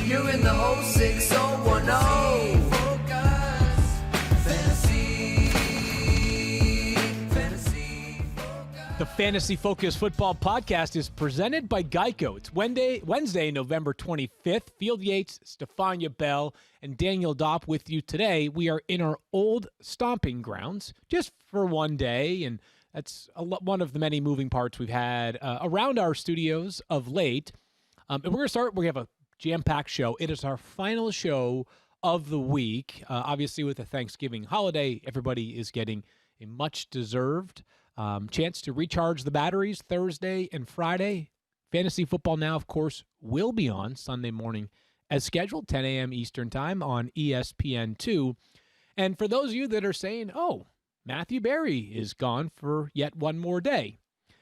You're in the 06010. The Fantasy Focus Football Podcast is presented by Geico. It's Wednesday, November 25th. Field Yates, Stephania Bell, and Daniel Dopp with you today. We are in our old stomping grounds just for one day, and that's one of the many moving parts we've had around our studios of late. And we're going to start. We have a jam-packed show. It is our final show of the week. Obviously, with the Thanksgiving holiday, everybody is getting a much-deserved chance to recharge the batteries Thursday and Friday. Fantasy Football Now, of course, will be on Sunday morning as scheduled, 10 a.m. Eastern Time on ESPN2. And for those of you that are saying, oh, Matthew Berry is gone for yet one more day,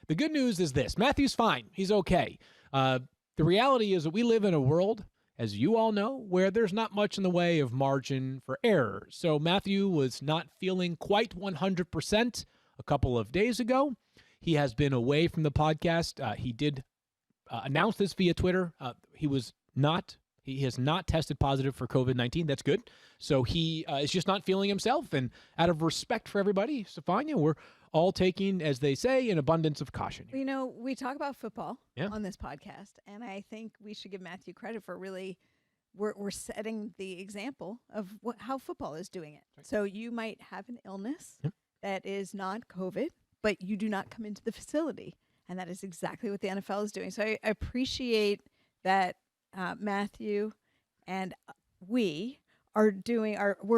the good news is this. Matthew's fine. He's okay. The reality is that we live in a world, as you all know, where there's not much in the way of margin for error. So Matthew was not feeling quite 100% a couple of days ago. He has been away from the podcast. He did announce this via Twitter. He has not tested positive for COVID-19. That's good. So he is just not feeling himself. And out of respect for everybody, Stephania, we're all taking, as they say, an abundance of caution. You know, we talk about football on this podcast, and I think we should give Matthew credit for really we're setting the example of how football is doing it. Right. So you might have an illness that is not COVID, but you do not come into the facility. And that is exactly what the NFL is doing. So I appreciate that Matthew and we're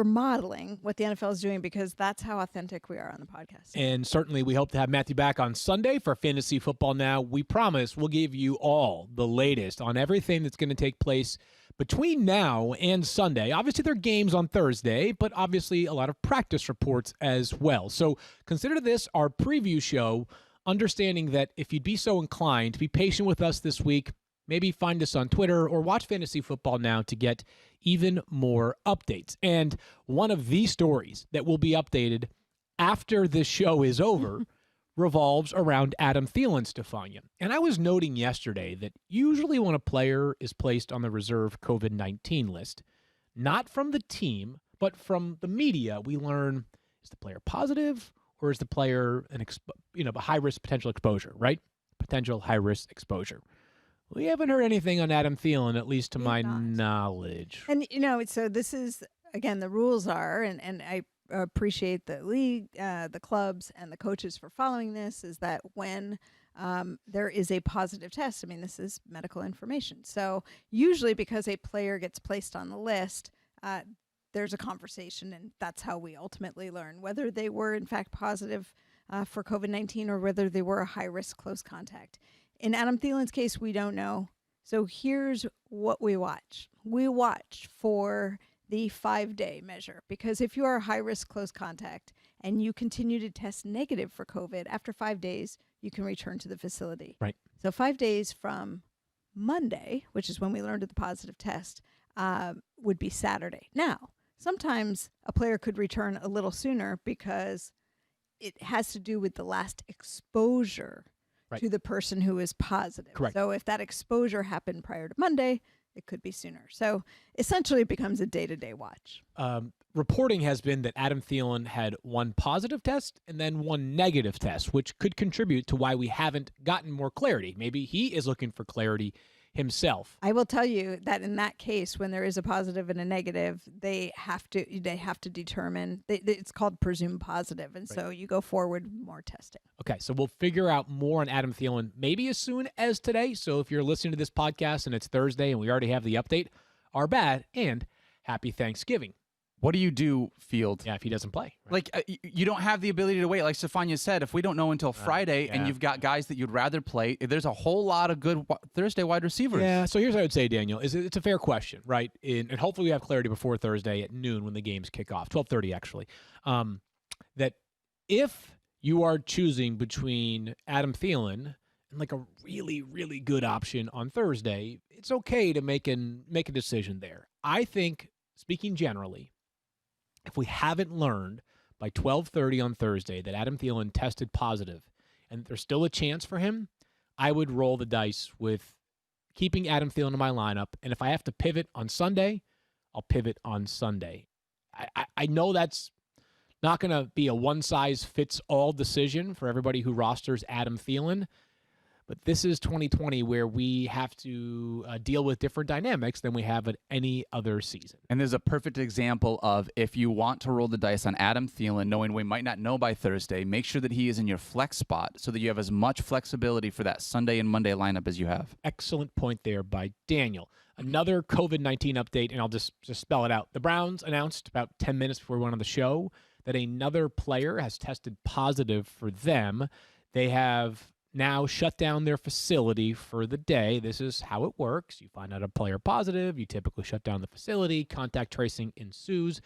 modeling what the NFL is doing, because that's how authentic we are on the podcast. And certainly we hope to have Matthew back on Sunday for Fantasy Football Now. We promise we'll give you all the latest on everything that's going to take place between now and Sunday. Obviously, there are games on Thursday, but obviously a lot of practice reports as well. So consider this our preview show, understanding that if you'd be so inclined to be patient with us this week, maybe find us on Twitter or watch Fantasy Football Now to get even more updates. And one of the stories that will be updated after this show is over revolves around Adam Thielen, Stephania. And I was noting yesterday that usually when a player is placed on the reserve COVID-19 list, not from the team, but from the media, we learn, is the player positive or is the player a high-risk potential exposure, right? Potential high-risk exposure. We haven't heard anything on Adam Thielen, at least to my knowledge. And, so this is, again, the rules are, and I appreciate the league, the clubs, and the coaches for following this, is that when there is a positive test, this is medical information. So usually because a player gets placed on the list, there's a conversation, and that's how we ultimately learn whether they were, in fact, positive for COVID-19 or whether they were a high-risk close contact. In Adam Thielen's case, we don't know. So here's what we watch. We watch for the 5-day measure, because if you are a high-risk close contact and you continue to test negative for COVID, after 5 days, you can return to the facility. Right. So 5 days from Monday, which is when we learned of the positive test, would be Saturday. Now, sometimes a player could return a little sooner because it has to do with the last exposure to the person who is positive. Correct. So if that exposure happened prior to Monday, it could be sooner. So essentially it becomes a day-to-day watch. Reporting has been that Adam Thielen had one positive test and then one negative test, which could contribute to why we haven't gotten more clarity. Maybe he is looking for clarity himself. I will tell you that in that case, when there is a positive and a negative, they have to determine. It's called presumed positive, and so you go forward with more testing. Okay, so we'll figure out more on Adam Thielen maybe as soon as today. So if you're listening to this podcast and it's Thursday and we already have the update, our bad, and happy Thanksgiving. What do you do, Field? Yeah, if he doesn't play. Right? You don't have the ability to wait. Like Stephania said, if we don't know until Friday and you've got guys that you'd rather play, there's a whole lot of good Thursday wide receivers. Yeah, so here's what I would say, Daniel. It's a fair question, right? And hopefully we have clarity before Thursday at noon when the games kick off, 12:30 actually, that if you are choosing between Adam Thielen and like a really, really good option on Thursday, it's okay to make a decision there. I think, speaking generally, if we haven't learned by 12:30 on Thursday that Adam Thielen tested positive and there's still a chance for him, I would roll the dice with keeping Adam Thielen in my lineup. And if I have to pivot on Sunday, I'll pivot on Sunday. I know that's not going to be a one-size-fits-all decision for everybody who rosters Adam Thielen, but this is 2020 where we have to deal with different dynamics than we have at any other season. And there's a perfect example of if you want to roll the dice on Adam Thielen, knowing we might not know by Thursday, make sure that he is in your flex spot so that you have as much flexibility for that Sunday and Monday lineup as you have. Excellent point there by Daniel. Another COVID-19 update, and I'll just spell it out. The Browns announced about 10 minutes before we went on the show that another player has tested positive for them. They have now shut down their facility for the day. This is how it works. You find out a player positive, you typically shut down the facility, contact tracing ensues.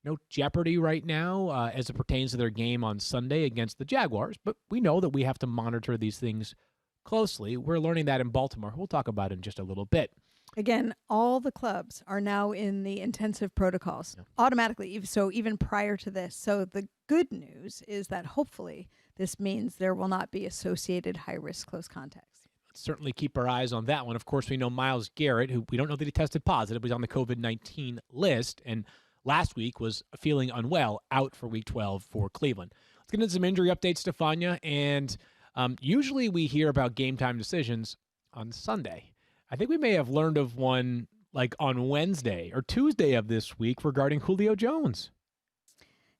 No jeopardy right now as it pertains to their game on Sunday against the Jaguars, but we know that we have to monitor these things closely. We're learning that in Baltimore. We'll talk about it in just a little bit. Again, all the clubs are now in the intensive protocols automatically, so even prior to this. So the good news is that hopefully this means there will not be associated high-risk close contacts. Let's certainly keep our eyes on that one. Of course, we know Myles Garrett, who we don't know that he tested positive, was on the COVID-19 list, and last week was feeling unwell, out for Week 12 for Cleveland. Let's get into some injury updates, Stephania, and usually we hear about game-time decisions on Sunday. I think we may have learned of one like on Wednesday or Tuesday of this week regarding Julio Jones.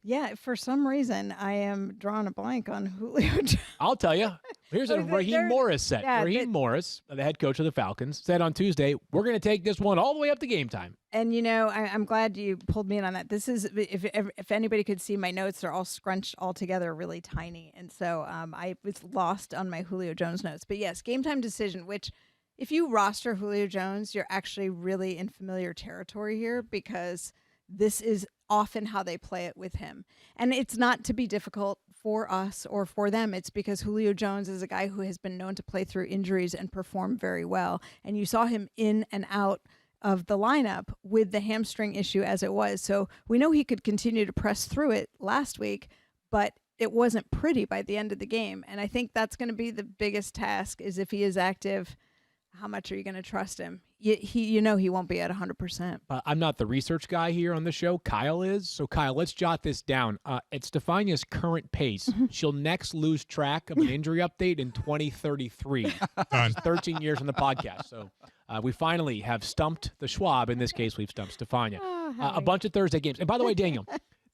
Yeah, for some reason, I am drawing a blank on Julio Jones. I'll tell you. Here's what Raheem Morris said. Yeah, Raheem Morris, the head coach of the Falcons, said on Tuesday, we're going to take this one all the way up to game time. And, you know, I'm glad you pulled me in on that. This is, if anybody could see my notes, they're all scrunched all together really tiny. And so I was lost on my Julio Jones notes. But, yes, game time decision, which if you roster Julio Jones, you're actually really in familiar territory here because this is often how they play it with him. And it's not to be difficult for us or for them. It's because Julio Jones is a guy who has been known to play through injuries and perform very well. And you saw him in and out of the lineup with the hamstring issue as it was. So we know he could continue to press through it last week, but it wasn't pretty by the end of the game. And I think that's going to be the biggest task is if he is active, how much are you going to trust him? You know he won't be at 100%. I'm not the research guy here on the show. Kyle is. So, Kyle, let's jot this down. At Stephania's current pace, she'll next lose track of an injury update in 2033. 13 years on the podcast. So we finally have stumped the Schwab. In this case, we've stumped Stephania. A bunch of Thursday games. And by the way, Daniel,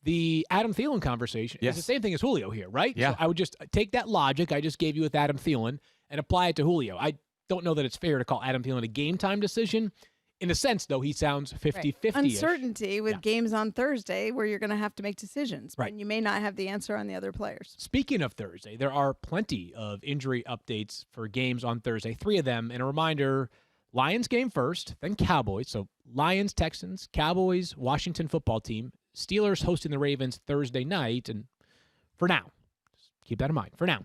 the Adam Thielen conversation is the same thing as Julio here, right? Yeah. So I would just take that logic I just gave you with Adam Thielen and apply it to Julio. I don't know that it's fair to call Adam Thielen a game-time decision. In a sense, though, he sounds 50-50-ish. Uncertainty with games on Thursday where you're going to have to make decisions. Right. And you may not have the answer on the other players. Speaking of Thursday, there are plenty of injury updates for games on Thursday, 3 of them. And a reminder, Lions game first, then Cowboys. So Lions, Texans, Cowboys, Washington football team, Steelers hosting the Ravens Thursday night. And for now, just keep that in mind. For now.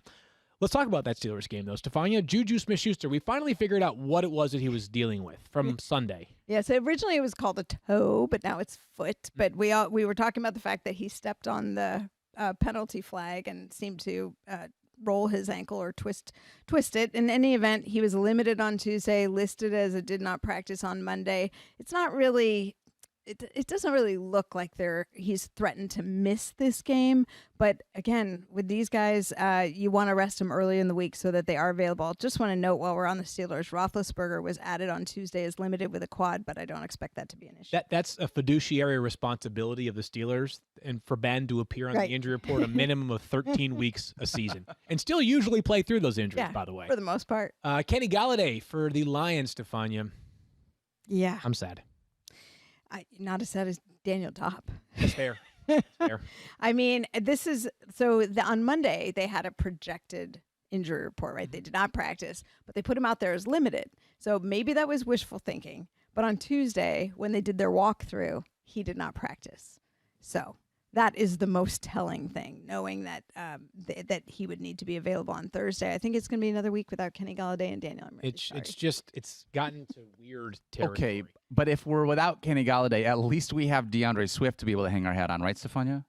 Let's talk about that Steelers game, though. Stephania, Juju Smith-Schuster, we finally figured out what it was that he was dealing with from Sunday. Yeah, so originally it was called a toe, but now it's foot. But we were talking about the fact that he stepped on the penalty flag and seemed to roll his ankle or twist it. In any event, he was limited on Tuesday, listed as a did not practice on Monday. It's not really... It doesn't really look like he's threatened to miss this game. But again, with these guys, you want to rest them early in the week so that they are available. Just want to note while we're on the Steelers, Roethlisberger was added on Tuesday as limited with a quad, but I don't expect that to be an issue. That's a fiduciary responsibility of the Steelers, and for Ben to appear on the injury report a minimum of 13 weeks a season, and still usually play through those injuries, by the way. For the most part. Kenny Galladay for the Lions, Stephania. Yeah. I'm sad. Not as sad as Daniel Dopp. That's fair. That's fair. I mean, this is on Monday they had a projected injury report, right? They did not practice, but they put him out there as limited. So maybe that was wishful thinking. But on Tuesday, when they did their walkthrough, he did not practice. So that is the most telling thing, knowing that that he would need to be available on Thursday. I think it's going to be another week without Kenny Galladay and Daniel. I'm really sorry. It's gotten to weird territory. Okay, but if we're without Kenny Galladay, at least we have DeAndre Swift to be able to hang our hat on, right, Stephania?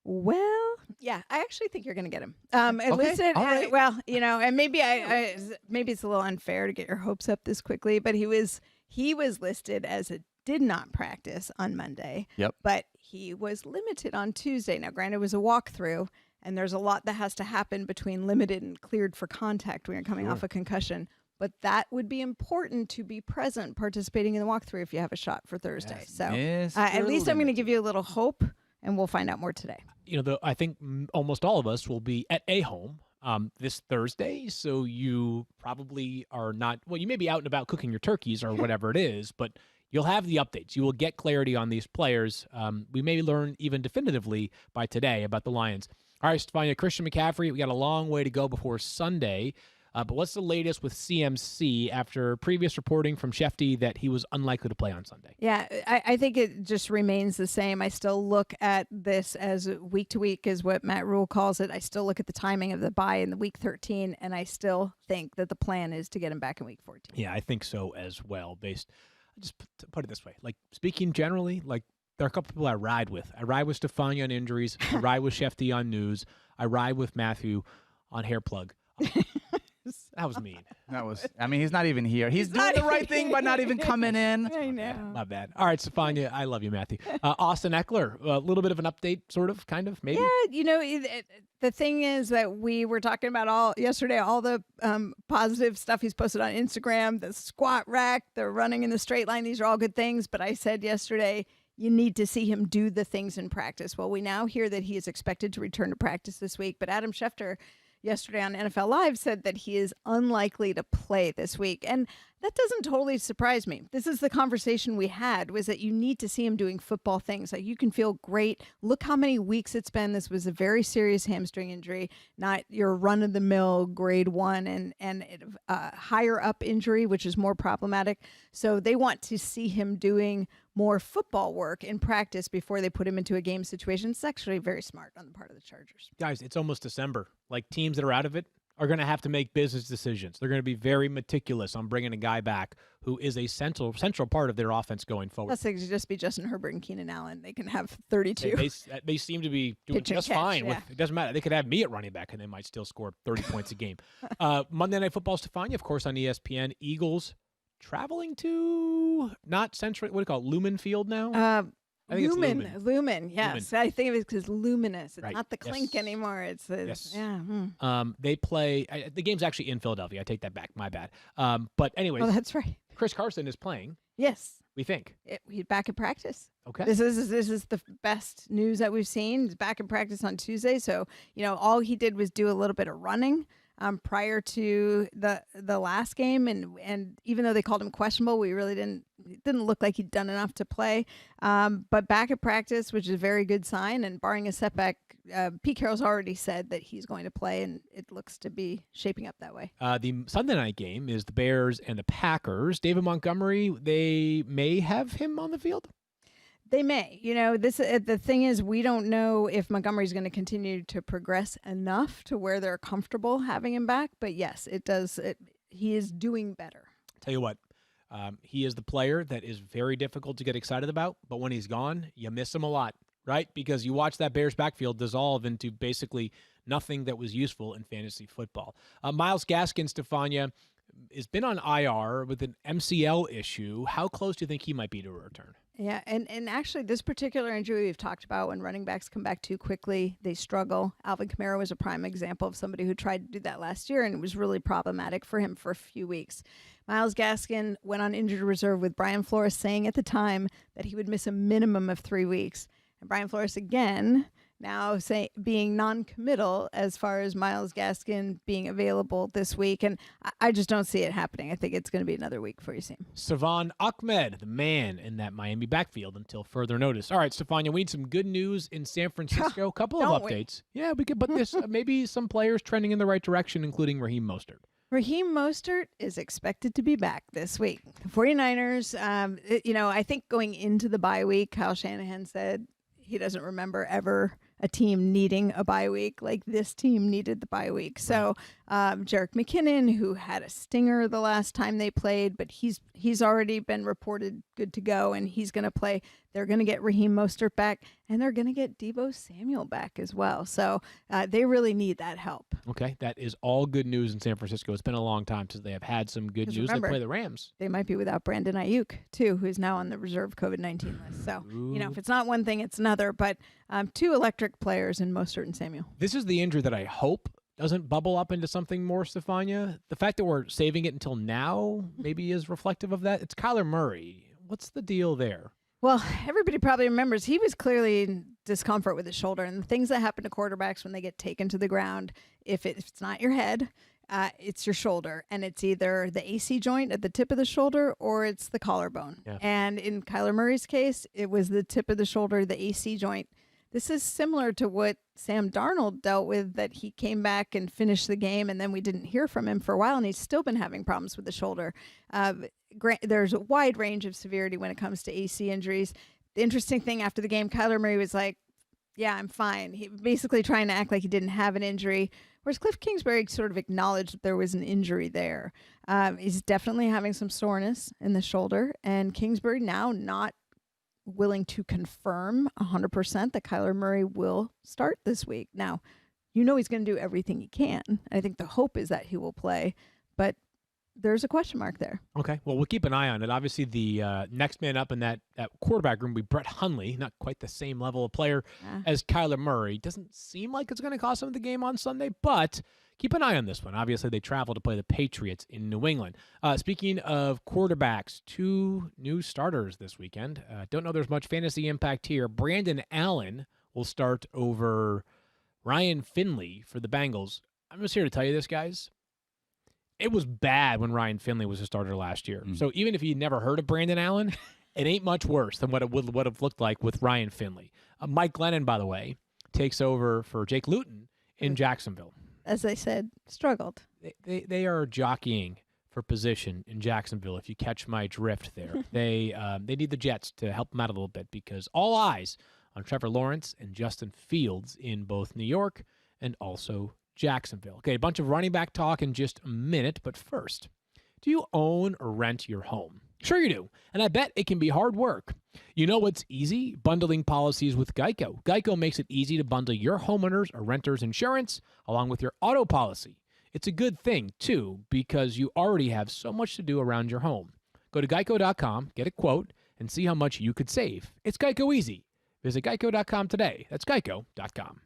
Well, Yeah, I actually think you're going to get him. At Okay, least all right. well, and maybe maybe it's a little unfair to get your hopes up this quickly, but he was listed as a did not practice on Monday. Yep. But he was limited on Tuesday. Now, granted, it was a walkthrough, and there's a lot that has to happen between limited and cleared for contact when you're coming off a concussion. But that would be important to be present, participating in the walkthrough if you have a shot for Thursday. Yes, So Mr. at least I'm going to Limited. give you a little hope, and we'll find out more today. I think almost all of us will be at a home this Thursday, so you probably are not. Well, you may be out and about cooking your turkeys or whatever it is, but you'll have the updates. You will get clarity on these players. We may learn even definitively by today about the Lions. All right, Stephania, Christian McCaffrey. We got a long way to go before Sunday. But what's the latest with CMC after previous reporting from Shefty that he was unlikely to play on Sunday? Yeah, I think it just remains the same. I still look at this as week to week is what Matt Rule calls it. I still look at the timing of the bye in the week 13, and I still think that the plan is to get him back in week 14. Yeah, I think so as well. Just put it this way, like speaking generally, like there are a couple people I ride with. I ride with Stephania on injuries. I ride with Shefty on news. I ride with Matthew on hair plug. That was mean. He's not even here. He's doing the right thing by not even coming in. I know. My bad. All right, Stephania, I love you, Matthew. Austin Eckler, a little bit of an update, sort of, kind of, maybe? Yeah, the thing is that we were talking about yesterday, all the positive stuff he's posted on Instagram, the squat rack, the running in the straight line. These are all good things. But I said yesterday, you need to see him do the things in practice. Well, we now hear that he is expected to return to practice this week. But Adam Schefter yesterday on NFL Live said that he is unlikely to play this week. And that doesn't totally surprise me. This is the conversation we had, was that you need to see him doing football things. Like, you can feel great. Look how many weeks it's been. This was a very serious hamstring injury, not your run-of-the-mill grade 1 and higher up injury, which is more problematic. So they want to see him doing more football work in practice before they put him into a game situation. It's actually very smart on the part of the Chargers. Guys, it's almost December. Like, teams that are out of it are going to have to make business decisions. They're going to be very meticulous on bringing a guy back who is a central part of their offense going forward. That's like just be Justin Herbert and Keenan Allen. They can have 32. They seem to be doing Pitch and just catch, fine. yeah. It doesn't matter. They could have me at running back, and they might still score 30 points a game. Monday Night Football, Stephania, of course, on ESPN. Eagles traveling to not Central. What do you call it? Lumen Field now? I think it's Lumen, yes. I think of it because luminous. It's Right. not the clink Yes. anymore. It's Yes. yeah. They play. The game's actually in Philadelphia. I take that back. My bad. But anyways, Oh, that's right. Chris Carson is playing. Yes, We think. he's back at practice. Okay. This is the best news that we've seen. He's back in practice on Tuesday. So all he did was do a little bit of running prior to the last game, and even though they called him questionable, we really didn't look like he'd done enough to play. But back at practice, which is a very good sign, and barring a setback, Pete Carroll's already said that he's going to play, and it looks to be shaping up that way. The Sunday night game is the Bears and the Packers. David Montgomery, they may have him on the field. They may. The thing is, we don't know if Montgomery's going to continue to progress enough to where they're comfortable having him back. But yes, it does. He is doing better. Tell you what, he is the player that is very difficult to get excited about. But when he's gone, you miss him a lot, right? Because you watch that Bears backfield dissolve into basically nothing that was useful in fantasy football. Myles Gaskin, Stephania, has been on IR with an MCL issue. How close do you think he might be to a return? Yeah, and actually this particular injury we've talked about, when running backs come back too quickly, they struggle. Alvin Kamara was a prime example of somebody who tried to do that last year, and it was really problematic for him for a few weeks. Myles Gaskin went on injured reserve with Brian Flores saying at the time that he would miss a minimum of 3 weeks. And Brian Flores again now being non-committal as far as Myles Gaskin being available this week. And I just don't see it happening. I think it's going to be another week before you see him. Savon Ahmed, the man in that Miami backfield until further notice. All right, Stephania, we need some good news in San Francisco. A couple of updates. Yeah, we could, but this maybe some players trending in the right direction, including Raheem Mostert. Raheem Mostert is expected to be back this week. The 49ers, I think going into the bye week, Kyle Shanahan said he doesn't remember ever a team needing a bye week like this team needed the bye week. So Jarek McKinnon, who had a stinger the last time they played, but he's already been reported good to go, and he's going to play. They're going to get Raheem Mostert back, and they're going to get Deebo Samuel back as well. So they really need that help. Okay, that is all good news in San Francisco. It's been a long time since they have had some good news. Remember, they play the Rams. They might be without Brandon Ayuk, too, who's now on the reserve COVID-19 list. So, if it's not one thing, it's another. But 2 electric players in Mostert and Samuel. This is the injury that I hope doesn't bubble up into something more, Stephania. The fact that we're saving it until now maybe is reflective of that. It's Kyler Murray. What's the deal there? Well, everybody probably remembers he was clearly in discomfort with his shoulder, and the things that happen to quarterbacks when they get taken to the ground, if it's not your head, it's your shoulder, and it's either the AC joint at the tip of the shoulder or it's the collarbone. Yeah. And in Kyler Murray's case, it was the tip of the shoulder, the AC joint. This is similar to what Sam Darnold dealt with, that he came back and finished the game, and then we didn't hear from him for a while, and he's still been having problems with the shoulder. There's a wide range of severity when it comes to AC injuries. The interesting thing after the game, Kyler Murray was like, yeah, I'm fine. He basically trying to act like he didn't have an injury, whereas Cliff Kingsbury sort of acknowledged that there was an injury there. He's definitely having some soreness in the shoulder, and Kingsbury now not willing to confirm 100% that Kyler Murray will start this week. Now, he's going to do everything he can. I think the hope is that he will play, but there's a question mark there. Okay, well, we'll keep an eye on it. Obviously, the next man up in that quarterback room will be Brett Hundley, not quite the same level of player as Kyler Murray. Doesn't seem like it's going to cost him the game on Sunday, but keep an eye on this one. Obviously, they travel to play the Patriots in New England. Speaking of quarterbacks, 2 new starters this weekend. Don't know there's much fantasy impact here. Brandon Allen will start over Ryan Finley for the Bengals. I'm just here to tell you this, guys. It was bad when Ryan Finley was a starter last year. So even if you'd never heard of Brandon Allen, it ain't much worse than what it would have looked like with Ryan Finley. Mike Glennon, by the way, takes over for Jake Luton in Jacksonville. As I said, struggled. They are jockeying for position in Jacksonville, if you catch my drift there. They need the Jets to help them out a little bit, because all eyes on Trevor Lawrence and Justin Fields in both New York and also Jacksonville. Okay, a bunch of running back talk in just a minute, but first, do you own or rent your home? Sure you do, and I bet it can be hard work. You know what's easy? Bundling policies with Geico. Geico makes it easy to bundle your homeowners or renters insurance along with your auto policy. It's a good thing, too, because you already have so much to do around your home. Go to geico.com, get a quote, and see how much you could save. It's Geico easy. Visit geico.com today. That's geico.com.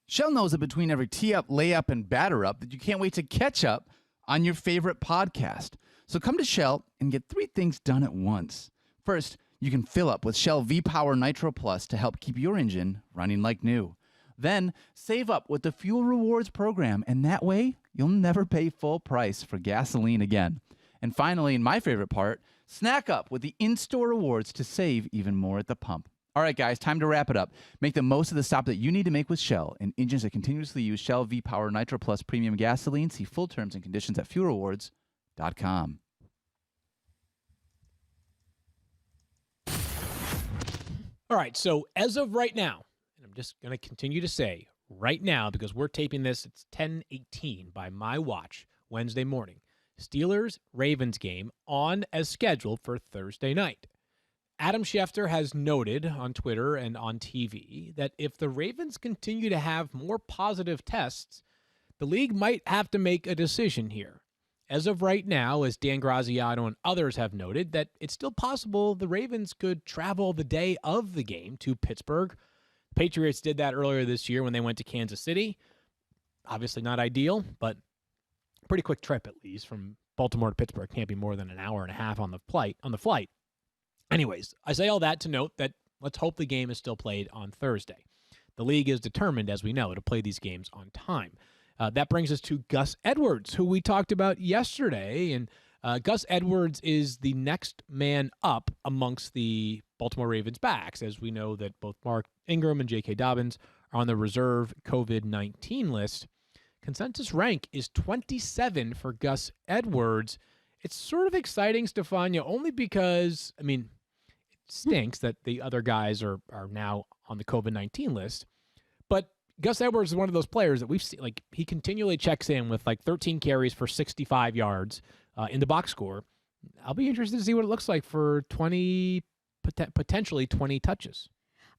Shell knows that between every tee up, layup, and batter up that you can't wait to catch up on your favorite podcast. So come to Shell and get 3 things done at once. First, you can fill up with Shell V-Power Nitro Plus to help keep your engine running like new. Then, save up with the Fuel Rewards program, and that way, you'll never pay full price for gasoline again. And finally, and my favorite part, snack up with the in-store rewards to save even more at the pump. All right, guys, time to wrap it up. Make the most of the stop that you need to make with Shell and engines that continuously use Shell V-Power Nitro Plus Premium Gasoline. See full terms and conditions at fuelrewards.com. All right, so as of right now, and I'm just going to continue to say right now because we're taping this, it's 10:18 by my watch, Wednesday morning. Steelers-Ravens game on as scheduled for Thursday night. Adam Schefter has noted on Twitter and on TV that if the Ravens continue to have more positive tests, the league might have to make a decision here. As of right now, as Dan Graziano and others have noted, that it's still possible the Ravens could travel the day of the game to Pittsburgh. The Patriots did that earlier this year when they went to Kansas City. Obviously not ideal, but pretty quick trip at least from Baltimore to Pittsburgh. Can't be more than an hour and a half on the flight. Anyways, I say all that to note that let's hope the game is still played on Thursday. The league is determined, as we know, to play these games on time. That brings us to Gus Edwards, who we talked about yesterday. And Gus Edwards is the next man up amongst the Baltimore Ravens backs, as we know that both Mark Ingram and J.K. Dobbins are on the reserve COVID-19 list. Consensus rank is 27 for Gus Edwards. It's sort of exciting, Stephania, only because, I mean, it stinks that the other guys are now on the COVID-19 list. But Gus Edwards is one of those players that we've seen, like, he continually checks in with like 13 carries for 65 yards in the box score. I'll be interested to see what it looks like for potentially 20 touches.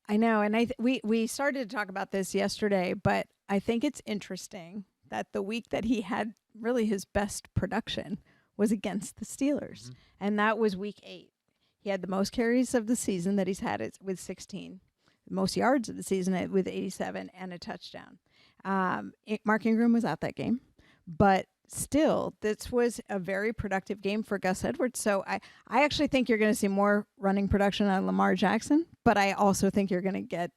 I know, and we started to talk about this yesterday, but I think it's interesting that the week that he had really his best production was against the Steelers, and that was week 8. He had the most carries of the season that he's had with 16, the most yards of the season with 87, and a touchdown. Mark Ingram was out that game, but still, this was a very productive game for Gus Edwards. So I actually think you're going to see more running production on Lamar Jackson, but I also think you're going to get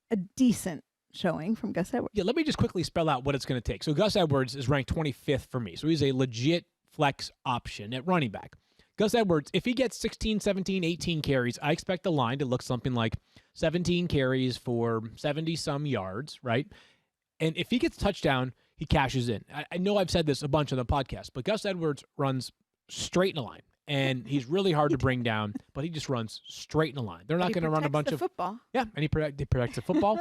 a decent showing from Gus Edwards. Yeah, let me just quickly spell out what it's going to take. So Gus Edwards is ranked 25th for me. So he's a legit flex option at running back. Gus Edwards, if he gets 16, 17, 18 carries, I expect the line to look something like 17 carries for 70-some yards, right? And if he gets a touchdown, he cashes in. I know I've said this a bunch on the podcast, but Gus Edwards runs straight in a line, and he's really hard to bring down, but he just runs straight in a line. They're not going to run a bunch of football. Yeah, and he protects the football.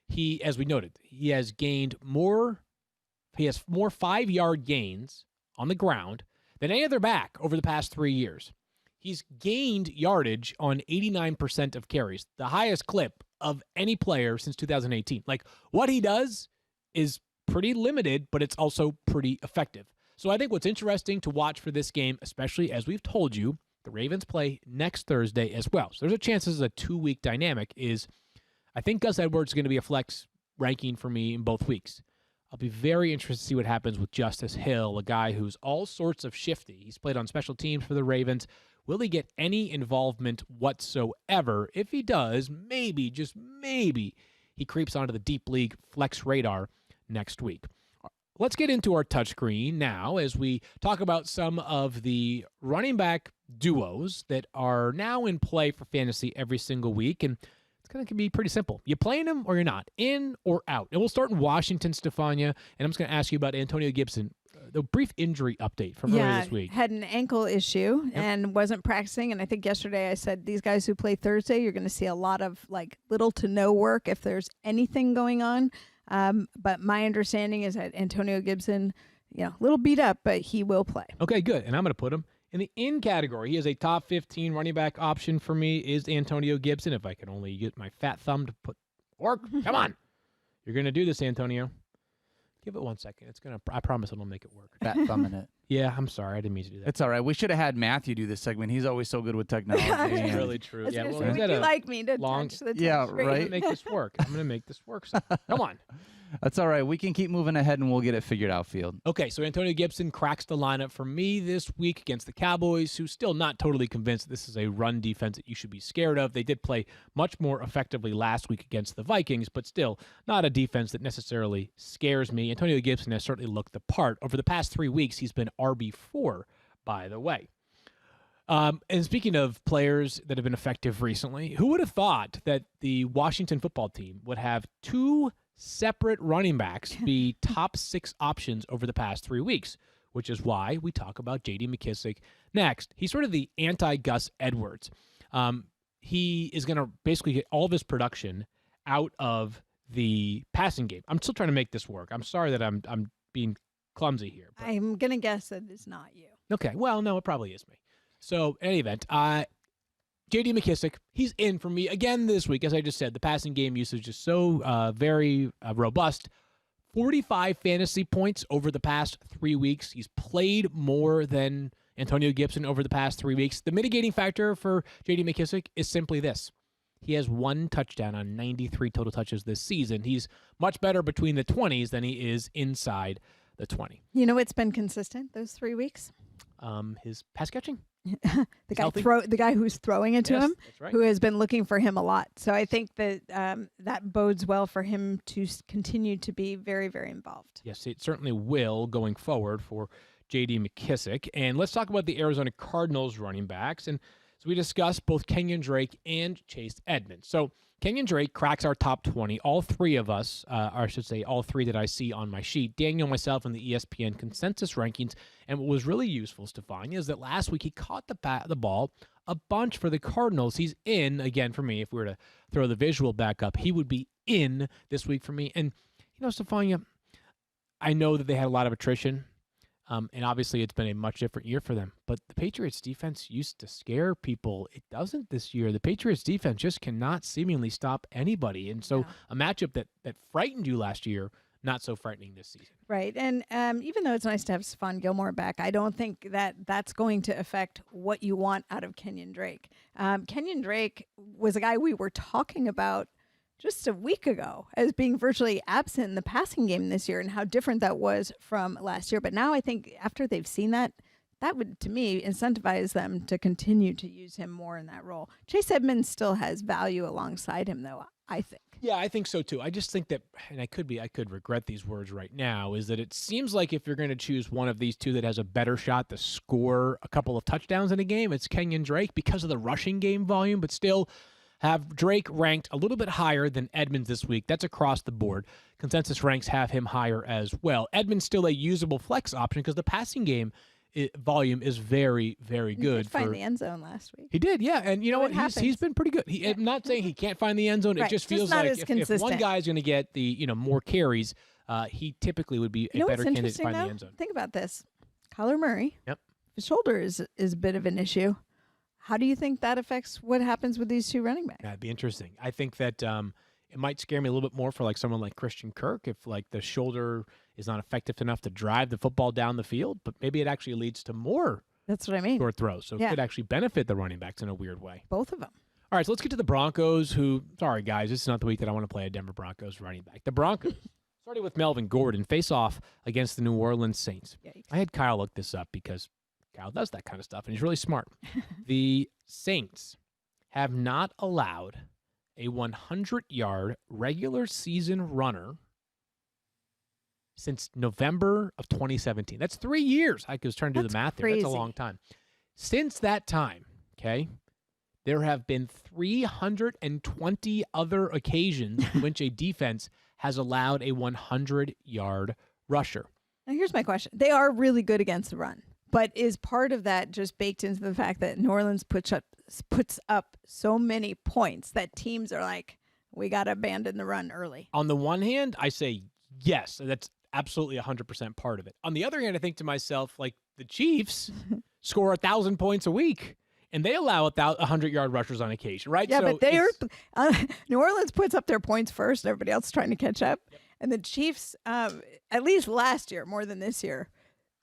He, as we noted, he has gained more. He has more 5-yard gains on the ground than any other back over the past 3 years. He's gained yardage on 89% of carries, the highest clip of any player since 2018. Like, what he does is pretty limited, but it's also pretty effective. So I think what's interesting to watch for this game, especially as we've told you, the Ravens play next Thursday as well. So there's a chance this is a 2-week dynamic. I think Gus Edwards is going to be a flex ranking for me in both weeks. I'll be very interested to see what happens with Justice Hill, a guy who's all sorts of shifty. He's played on special teams for the Ravens. Will he get any involvement whatsoever? If he does, maybe, just maybe, he creeps onto the deep league flex radar next week. Let's get into our touchscreen now as we talk about some of the running back duos that are now in play for fantasy every single week. And it's going to be pretty simple. You playing them or you're not, in or out. And we'll start in Washington, Stephania, and I'm just going to ask you about Antonio Gibson. The brief injury update from earlier this week. Had an ankle issue and wasn't practicing. And I think yesterday I said these guys who play Thursday, you're going to see a lot of like little to no work if there's anything going on. But my understanding is that Antonio Gibson, a little beat up, but he will play. Okay, good. And I'm going to put him in the in category. He is a top 15 running back option for me, is Antonio Gibson. If I can only get my fat thumb to put work. Come on. You're going to do this, Antonio. Give it 1 second. I promise it'll make it work. Fat thumb in it. Yeah, I'm sorry. I didn't mean to do that. It's all right. We should have had Matthew do this segment. He's always so good with technology. That's really true. Would Well, you like me to touch the Yeah, touch screen? right. I'm going to make this work. I'm going to make this work. So, come on. That's all right. We can keep moving ahead, and we'll get it figured out, Field. Okay, so Antonio Gibson cracks the lineup for me this week against the Cowboys, who's still not totally convinced this is a run defense that you should be scared of. They did play much more effectively last week against the Vikings, but still not a defense that necessarily scares me. Antonio Gibson has certainly looked the part. Over the past 3 weeks, he's been RB4, by the way. And speaking of players that have been effective recently, who would have thought that the Washington football team would have 2 separate running backs be top 6 options over the past 3 weeks, which is why we talk about J.D. McKissic next. He's sort of the anti-Gus Edwards. He is going to basically get all of his production out of the passing game. I'm still trying to make this work. I'm sorry that I'm being clumsy here. But. I'm going to guess that it's not you. Okay, well, no, it probably is me. So, in any event, J.D. McKissic, he's in for me again this week. As I just said, the passing game usage is so very robust. 45 fantasy points over the past 3 weeks. He's played more than Antonio Gibson over the past 3 weeks. The mitigating factor for J.D. McKissic is simply this. He has 1 touchdown on 93 total touches this season. He's much better between the 20s than he is inside the 20. You know what's been consistent those 3 weeks? His pass catching. The guy who's throwing it to him, that's right. who has been looking for him a lot. So I think that that bodes well for him to continue to be very, very involved. Yes, it certainly will going forward for J.D. McKissic. And let's talk about the Arizona Cardinals running backs. And as we discussed, both Kenyan Drake and Chase Edmonds. So Kenyan Drake cracks our top 20. All 3 of us, or I should say all 3 that I see on my sheet, Daniel, myself, and the ESPN consensus rankings. And what was really useful, Stephania, is that last week he caught the ball a bunch for the Cardinals. He's in, again, for me, if we were to throw the visual back up, he would be in this week for me. And, Stephania, I know that they had a lot of attrition, and obviously it's been a much different year for them. But the Patriots defense used to scare people. It doesn't this year. The Patriots defense just cannot seemingly stop anybody. And so a matchup that frightened you last year, not so frightening this season. Right. And even though it's nice to have Stephon Gilmore back, I don't think that that's going to affect what you want out of Kenyan Drake. Kenyan Drake was a guy we were talking about just a week ago as being virtually absent in the passing game this year and how different that was from last year. But now I think after they've seen that would, to me, incentivize them to continue to use him more in that role. Chase Edmonds still has value alongside him, though, I think. Yeah, I think so, too. I just think that, and I could regret these words right now, is that it seems like if you're going to choose one of these two that has a better shot to score a couple of touchdowns in a game, it's Kenyan Drake because of the rushing game volume, but still have Drake ranked a little bit higher than Edmonds this week. That's across the board. Consensus ranks have him higher as well. Edmonds still a usable flex option because the passing game volume is very, very good. He did find the end zone last week. He did, yeah. And you know what? He's been pretty good. I'm not saying he can't find the end zone. It Right. just feels not like as if one guy's going to get the more carries, he typically would be a better candidate to find the end zone. Think about this. Kyler Murray. Yep. His shoulder is a bit of an issue. How do you think that affects what happens with these two running backs? That'd be interesting. I think that it might scare me a little bit more for like someone like Christian Kirk if like the shoulder is not effective enough to drive the football down the field, but maybe it actually leads to more That's what I mean. short throws. So it could actually benefit the running backs in a weird way. Both of them. All right, so let's get to the Broncos who, sorry guys, this is not the week that I want to play a Denver Broncos running back. The Broncos, starting with Melvin Gordon, face off against the New Orleans Saints. Yikes. I had Kyle look this up because Kyle does that kind of stuff, and he's really smart. The Saints have not allowed a 100-yard regular season runner since November of 2017. That's 3 years. I was trying to do the math there. That's a long time. Since that time, okay, there have been 320 other occasions in which a defense has allowed a 100-yard rusher. Now, here's my question. They are really good against the run, but is part of that just baked into the fact that New Orleans puts up so many points that teams are like, we got to abandon the run early? On the one hand, I say yes. That's absolutely 100% part of it. On the other hand, I think to myself, like the Chiefs score 1,000 points a week, and they allow 100-yard rushers on occasion, right? Yeah, so but New Orleans puts up their points first. Everybody else is trying to catch up. Yep. And the Chiefs, at least last year, more than this year,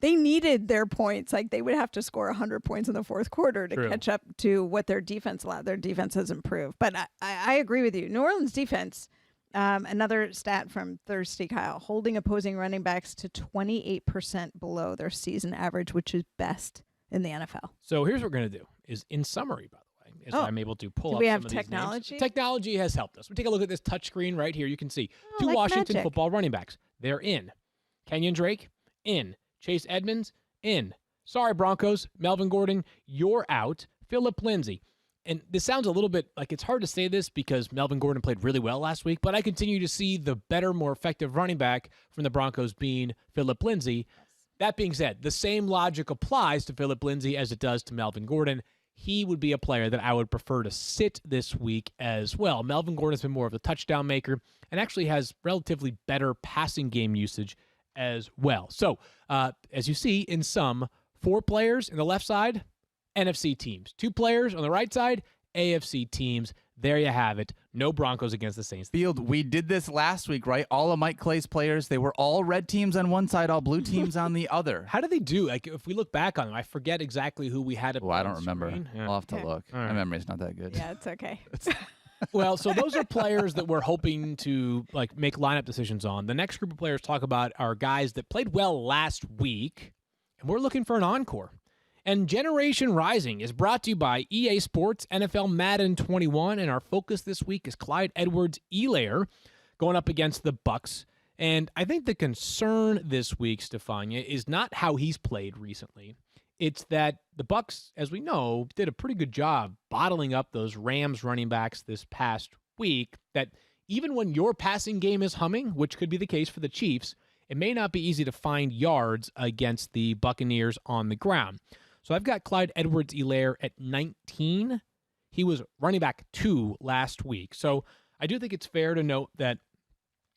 they needed their points. Like they would have to score 100 points in the fourth quarter to catch up to what their defense allowed. Their defense has improved. But I agree with you. New Orleans defense, another stat from Thirsty Kyle, holding opposing running backs to 28% below their season average, which is best in the NFL. So here's what we're going to do is in summary, by the way, is I'm able to pull up we some have of technology? these names. Technology has helped us. We take a look at this touch screen right here. You can see two like Washington magic. football running backs. They're in. Kenyan Drake, in. Chase Edmonds, in. Sorry, Broncos. Melvin Gordon, you're out. Phillip Lindsay. And this sounds a little bit like it's hard to say this because Melvin Gordon played really well last week, but I continue to see the better, more effective running back from the Broncos being Phillip Lindsay. That being said, the same logic applies to Phillip Lindsay as it does to Melvin Gordon. He would be a player that I would prefer to sit this week as well. Melvin Gordon's been more of the touchdown maker and actually has relatively better passing game usage as well. So, as you see, in sum, 4 players in the left side, NFC teams. 2 players on the right side, AFC teams. There you have it. No Broncos against the Saints. Field, we did this last week, right? All of Mike Clay's players, they were all red teams on one side, all blue teams on the other. How did they do? Like, if we look back on them, I forget exactly who we had. Well, I don't remember. Yeah. I'll have to look. All right. My memory's not that good. Yeah, it's okay. Well, so those are players that we're hoping to like make lineup decisions on. The next group of players talk about are guys that played well last week, and we're looking for an encore. And Generation Rising is brought to you by EA Sports, NFL Madden 21, and our focus this week is Clyde Edwards-HELAIRE going up against the Bucks. And I think the concern this week, Stephania, is not how he's played recently. It's that the Bucks, as we know, did a pretty good job bottling up those Rams running backs this past week, that even when your passing game is humming, which could be the case for the Chiefs, it may not be easy to find yards against the Buccaneers on the ground. So I've got Clyde Edwards-HELAIRE at 19. He was running back 2 last week. So I do think it's fair to note that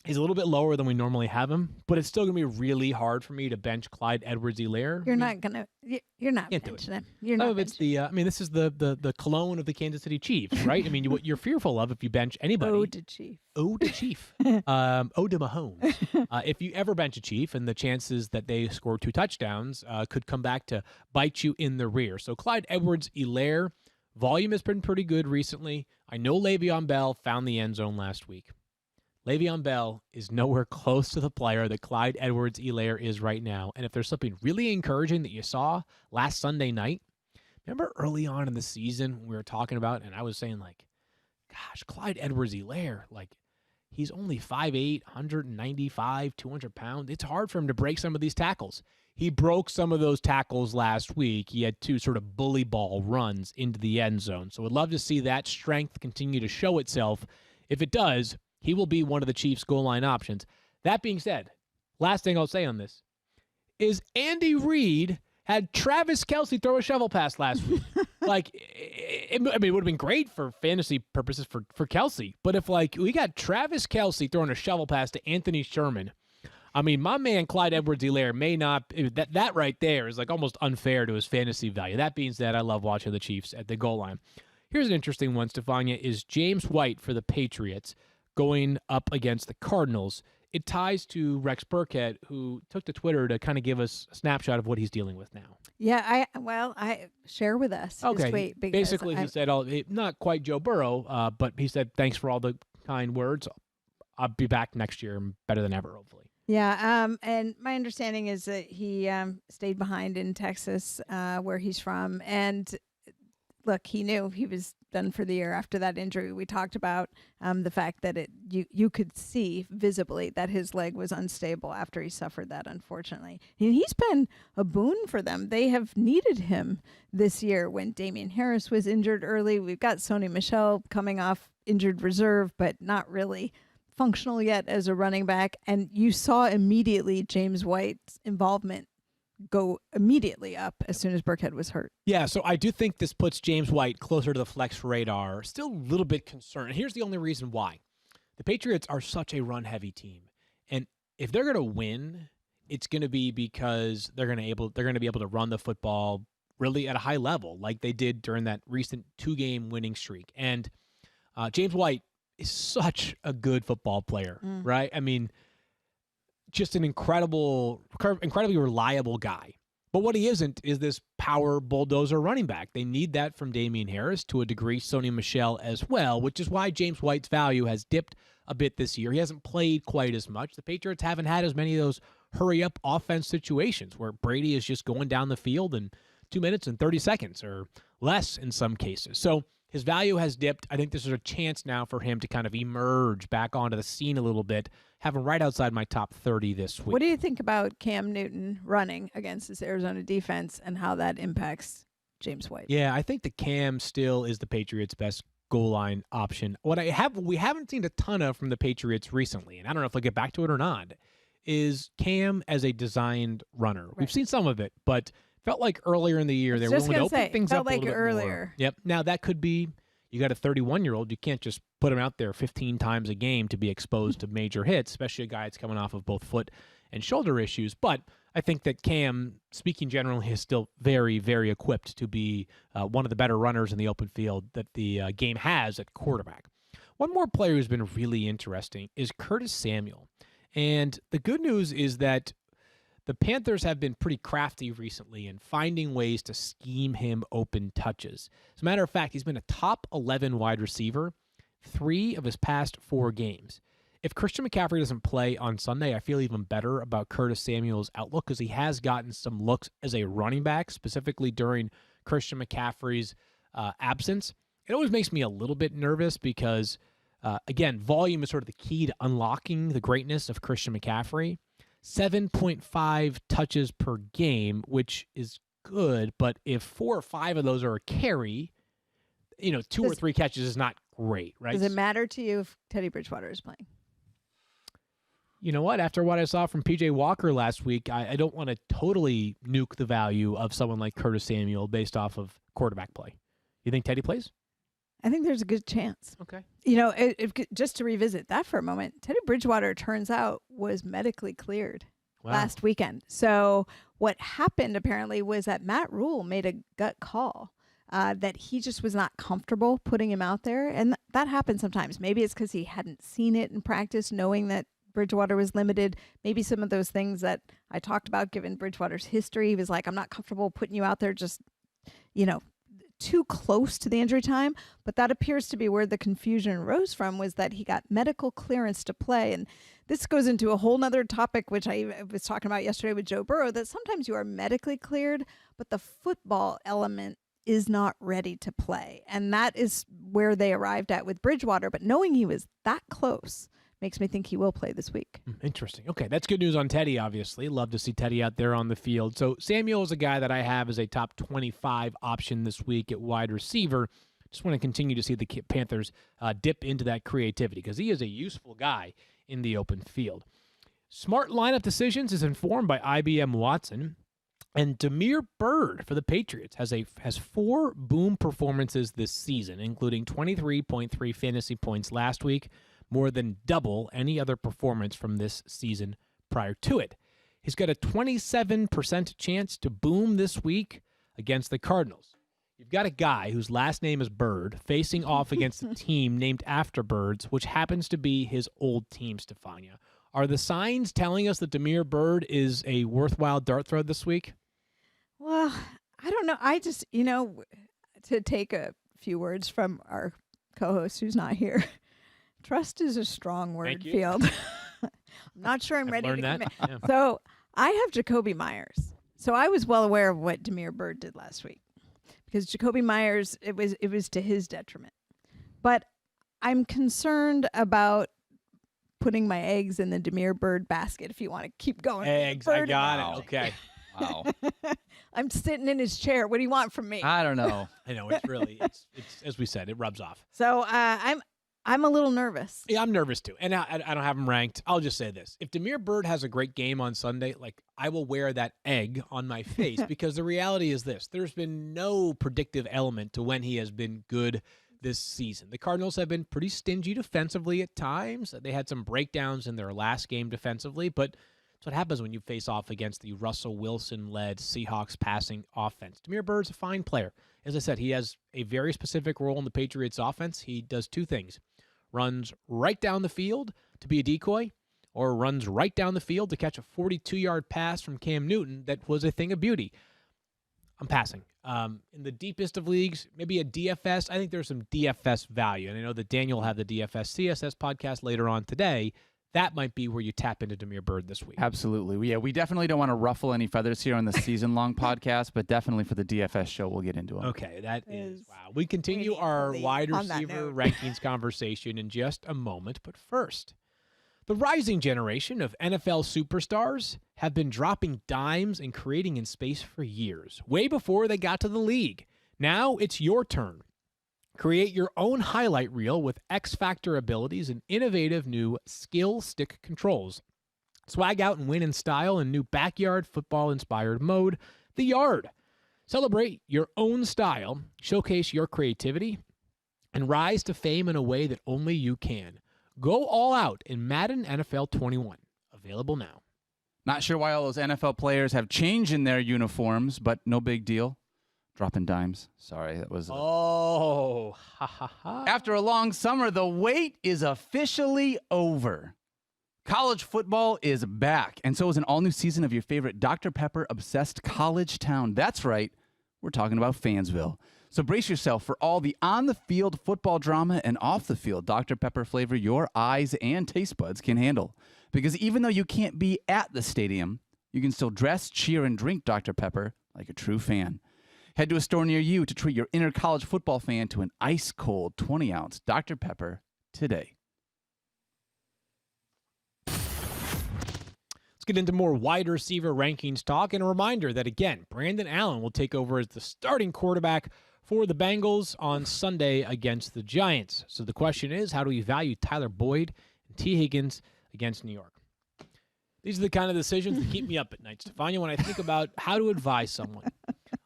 he's a little bit lower than we normally have him, but it's still going to be really hard for me to bench Clyde Edwards-HELAIRE. You're not benching him. You're not. It's the. I mean, this is the cologne of the Kansas City Chiefs, right? I mean, what you're fearful of if you bench anybody. Ode to Chief. Ode to Chief. Ode to Mahomes. If you ever bench a Chief, and the chances that they score 2 touchdowns could come back to bite you in the rear. So Clyde Edwards-HELAIRE, volume has been pretty good recently. I know Le'Veon Bell found the end zone last week. Le'Veon Bell is nowhere close to the player that Clyde Edwards-HELAIRE is right now. And if there's something really encouraging that you saw last Sunday night, remember early on in the season we were talking about, and I was saying, like, gosh, Clyde Edwards-HELAIRE, like, he's only 5'8", 195, 200 pounds. It's hard for him to break some of these tackles. He broke some of those tackles last week. He had 2 sort of bully ball runs into the end zone. So I'd love to see that strength continue to show itself. If it does, he will be one of the Chiefs' goal line options. That being said, last thing I'll say on this is Andy Reid had Travis Kelce throw a shovel pass last week. Like, it would have been great for fantasy purposes for Kelce. But if, like, we got Travis Kelce throwing a shovel pass to Anthony Sherman, I mean, my man Clyde Edwards-HELAIRE may not – that right there is, like, almost unfair to his fantasy value. That being said, I love watching the Chiefs at the goal line. Here's an interesting one, Stephania, is James White for the Patriots going up against the Cardinals. It ties to Rex Burkhead, who took to Twitter to kind of give us a snapshot of what he's dealing with now. Yeah, I share with us his tweet. Basically, he said, not quite Joe Burrow, but he said, thanks for all the kind words. I'll be back next year better than ever, hopefully. Yeah, and my understanding is that he stayed behind in Texas, where he's from, and look, he knew he was done for the year after that injury. We talked about the fact that you could see visibly that his leg was unstable after he suffered that, unfortunately. And he's been a boon for them. They have needed him this year when Damien Harris was injured early. We've got Sony Michel coming off injured reserve, but not really functional yet as a running back. And you saw immediately James White's involvement go immediately up as soon as Burkhead was hurt. Yeah, so I do think this puts James White closer to the flex radar. Still a little bit concerned. Here's the only reason why. The Patriots are such a run-heavy team. And if they're going to win, it's going to be because they're going to be able to run the football really at a high level like they did during that recent 2-game winning streak. And James White is such a good football player, right? I mean, just an incredibly reliable guy. But what he isn't is this power bulldozer running back. They need that from Damien Harris, to a degree, Sony Michel as well, which is why James White's value has dipped a bit this year. He hasn't played quite as much. The Patriots haven't had as many of those hurry-up offense situations where Brady is just going down the field in 2 minutes and 30 seconds or less in some cases. So his value has dipped. I think this is a chance now for him to kind of emerge back onto the scene a little bit, have him right outside my top 30 this week. What do you think about Cam Newton running against this Arizona defense and how that impacts James White? Yeah, I think the Cam still is the Patriots' best goal line option. What we haven't seen a ton of from the Patriots recently, and I don't know if they'll get back to it or not, is Cam as a designed runner. Right. We've seen some of it, but felt like earlier in the year they were willing to open things up a little bit more. Yep. Now that could be, you got a 31-year-old, you can't just put him out there 15 times a game to be exposed to major hits, especially a guy that's coming off of both foot and shoulder issues. But I think that Cam, speaking generally, is still very, very equipped to be one of the better runners in the open field that the game has at quarterback. One more player who's been really interesting is Curtis Samuel. And the good news is that the Panthers have been pretty crafty recently in finding ways to scheme him open touches. As a matter of fact, he's been a top 11 wide receiver 3 of his past 4 games. If Christian McCaffrey doesn't play on Sunday, I feel even better about Curtis Samuel's outlook because he has gotten some looks as a running back, specifically during Christian McCaffrey's absence. It always makes me a little bit nervous because, again, volume is sort of the key to unlocking the greatness of Christian McCaffrey. 7.5 touches per game, which is good, but if 4 or 5 of those are a carry, 2 or 3 catches is not great, right? Does it matter to you if Teddy Bridgewater is playing? You know what? After what I saw from P.J. Walker last week, I don't want to totally nuke the value of someone like Curtis Samuel based off of quarterback play. You think Teddy plays? I think there's a good chance. Okay. You know, just to revisit that for a moment, Teddy Bridgewater, turns out, was medically cleared last weekend. So what happened apparently was that Matt Rule made a gut call that he just was not comfortable putting him out there. And that happens sometimes. Maybe it's because he hadn't seen it in practice, knowing that Bridgewater was limited. Maybe some of those things that I talked about, given Bridgewater's history, he was like, I'm not comfortable putting you out there just, too close to the injury time. But that appears to be where the confusion arose from, was that he got medical clearance to play. And this goes into a whole nother topic, which I was talking about yesterday with Joe Burrow, that sometimes you are medically cleared, but the football element is not ready to play. And that is where they arrived at with Bridgewater. But knowing he was that close makes me think he will play this week. Interesting. Okay, that's good news on Teddy, obviously. Love to see Teddy out there on the field. So Samuel is a guy that I have as a top 25 option this week at wide receiver. Just want to continue to see the Panthers dip into that creativity because he is a useful guy in the open field. Smart lineup decisions is informed by IBM Watson. And Damiere Byrd for the Patriots has 4 boom performances this season, including 23.3 fantasy points last week, more than double any other performance from this season prior to it. He's got a 27% chance to boom this week against the Cardinals. You've got a guy whose last name is Bird facing off against a team named after birds, which happens to be his old team, Stephania. Are the signs telling us that Damiere Byrd is a worthwhile dart throw this week? Well, I don't know. I just, to take a few words from our co-host who's not here, trust is a strong word, Field. I'm not sure I'm ready to commit. Yeah. So I have Jacoby Myers. So I was well aware of what Damiere Byrd did last week, because Jacoby Myers, it was to his detriment. But I'm concerned about putting my eggs in the Damiere Byrd basket, if you want to keep going. Eggs, I got it. Okay. Wow. I'm sitting in his chair. What do you want from me? I don't know. I know, it's really, it's as we said, it rubs off. So I'm a little nervous. Yeah, I'm nervous too. And I don't have him ranked. I'll just say this. If Damiere Byrd has a great game on Sunday, I will wear that egg on my face because the reality is this. There's been no predictive element to when he has been good this season. The Cardinals have been pretty stingy defensively at times. They had some breakdowns in their last game defensively, but that's what happens when you face off against the Russell Wilson-led Seahawks passing offense. Damiere Byrd's a fine player. As I said, he has a very specific role in the Patriots offense. He does 2 things. Runs right down the field to be a decoy, or runs right down the field to catch a 42-yard pass from Cam Newton that was a thing of beauty. I'm passing. In the deepest of leagues, maybe a DFS. I think there's some DFS value. And I know that Daniel will have the DFS CSS podcast later on today. That might be where you tap into Damiere Byrd this week. Absolutely. Yeah, we definitely don't want to ruffle any feathers here on the season-long podcast, but definitely for the DFS show, we'll get into it. Okay, that is, wow. We continue our wide receiver rankings conversation in just a moment, but first, the rising generation of NFL superstars have been dropping dimes and creating in space for years, way before they got to the league. Now it's your turn. Create your own highlight reel with X-Factor abilities and innovative new skill stick controls. Swag out and win in style in new backyard football-inspired mode, The Yard. Celebrate your own style, showcase your creativity, and rise to fame in a way that only you can. Go all out in Madden NFL 21. Available now. Not sure why all those NFL players have change in their uniforms, but no big deal. Dropping dimes. Sorry, that was... Oh, ha, ha, ha. After a long summer, the wait is officially over. College football is back, and so is an all-new season of your favorite Dr. Pepper-obsessed college town. That's right, we're talking about Fansville. So brace yourself for all the on-the-field football drama and off-the-field Dr. Pepper flavor your eyes and taste buds can handle. Because even though you can't be at the stadium, you can still dress, cheer, and drink Dr. Pepper like a true fan. Head to a store near you to treat your inner college football fan to an ice-cold 20-ounce Dr. Pepper today. Let's get into more wide receiver rankings talk. And a reminder that, again, Brandon Allen will take over as the starting quarterback for the Bengals on Sunday against the Giants. So the question is, how do we value Tyler Boyd and T. Higgins against New York? These are the kind of decisions that keep me up at night, Stephania, when I think about how to advise someone.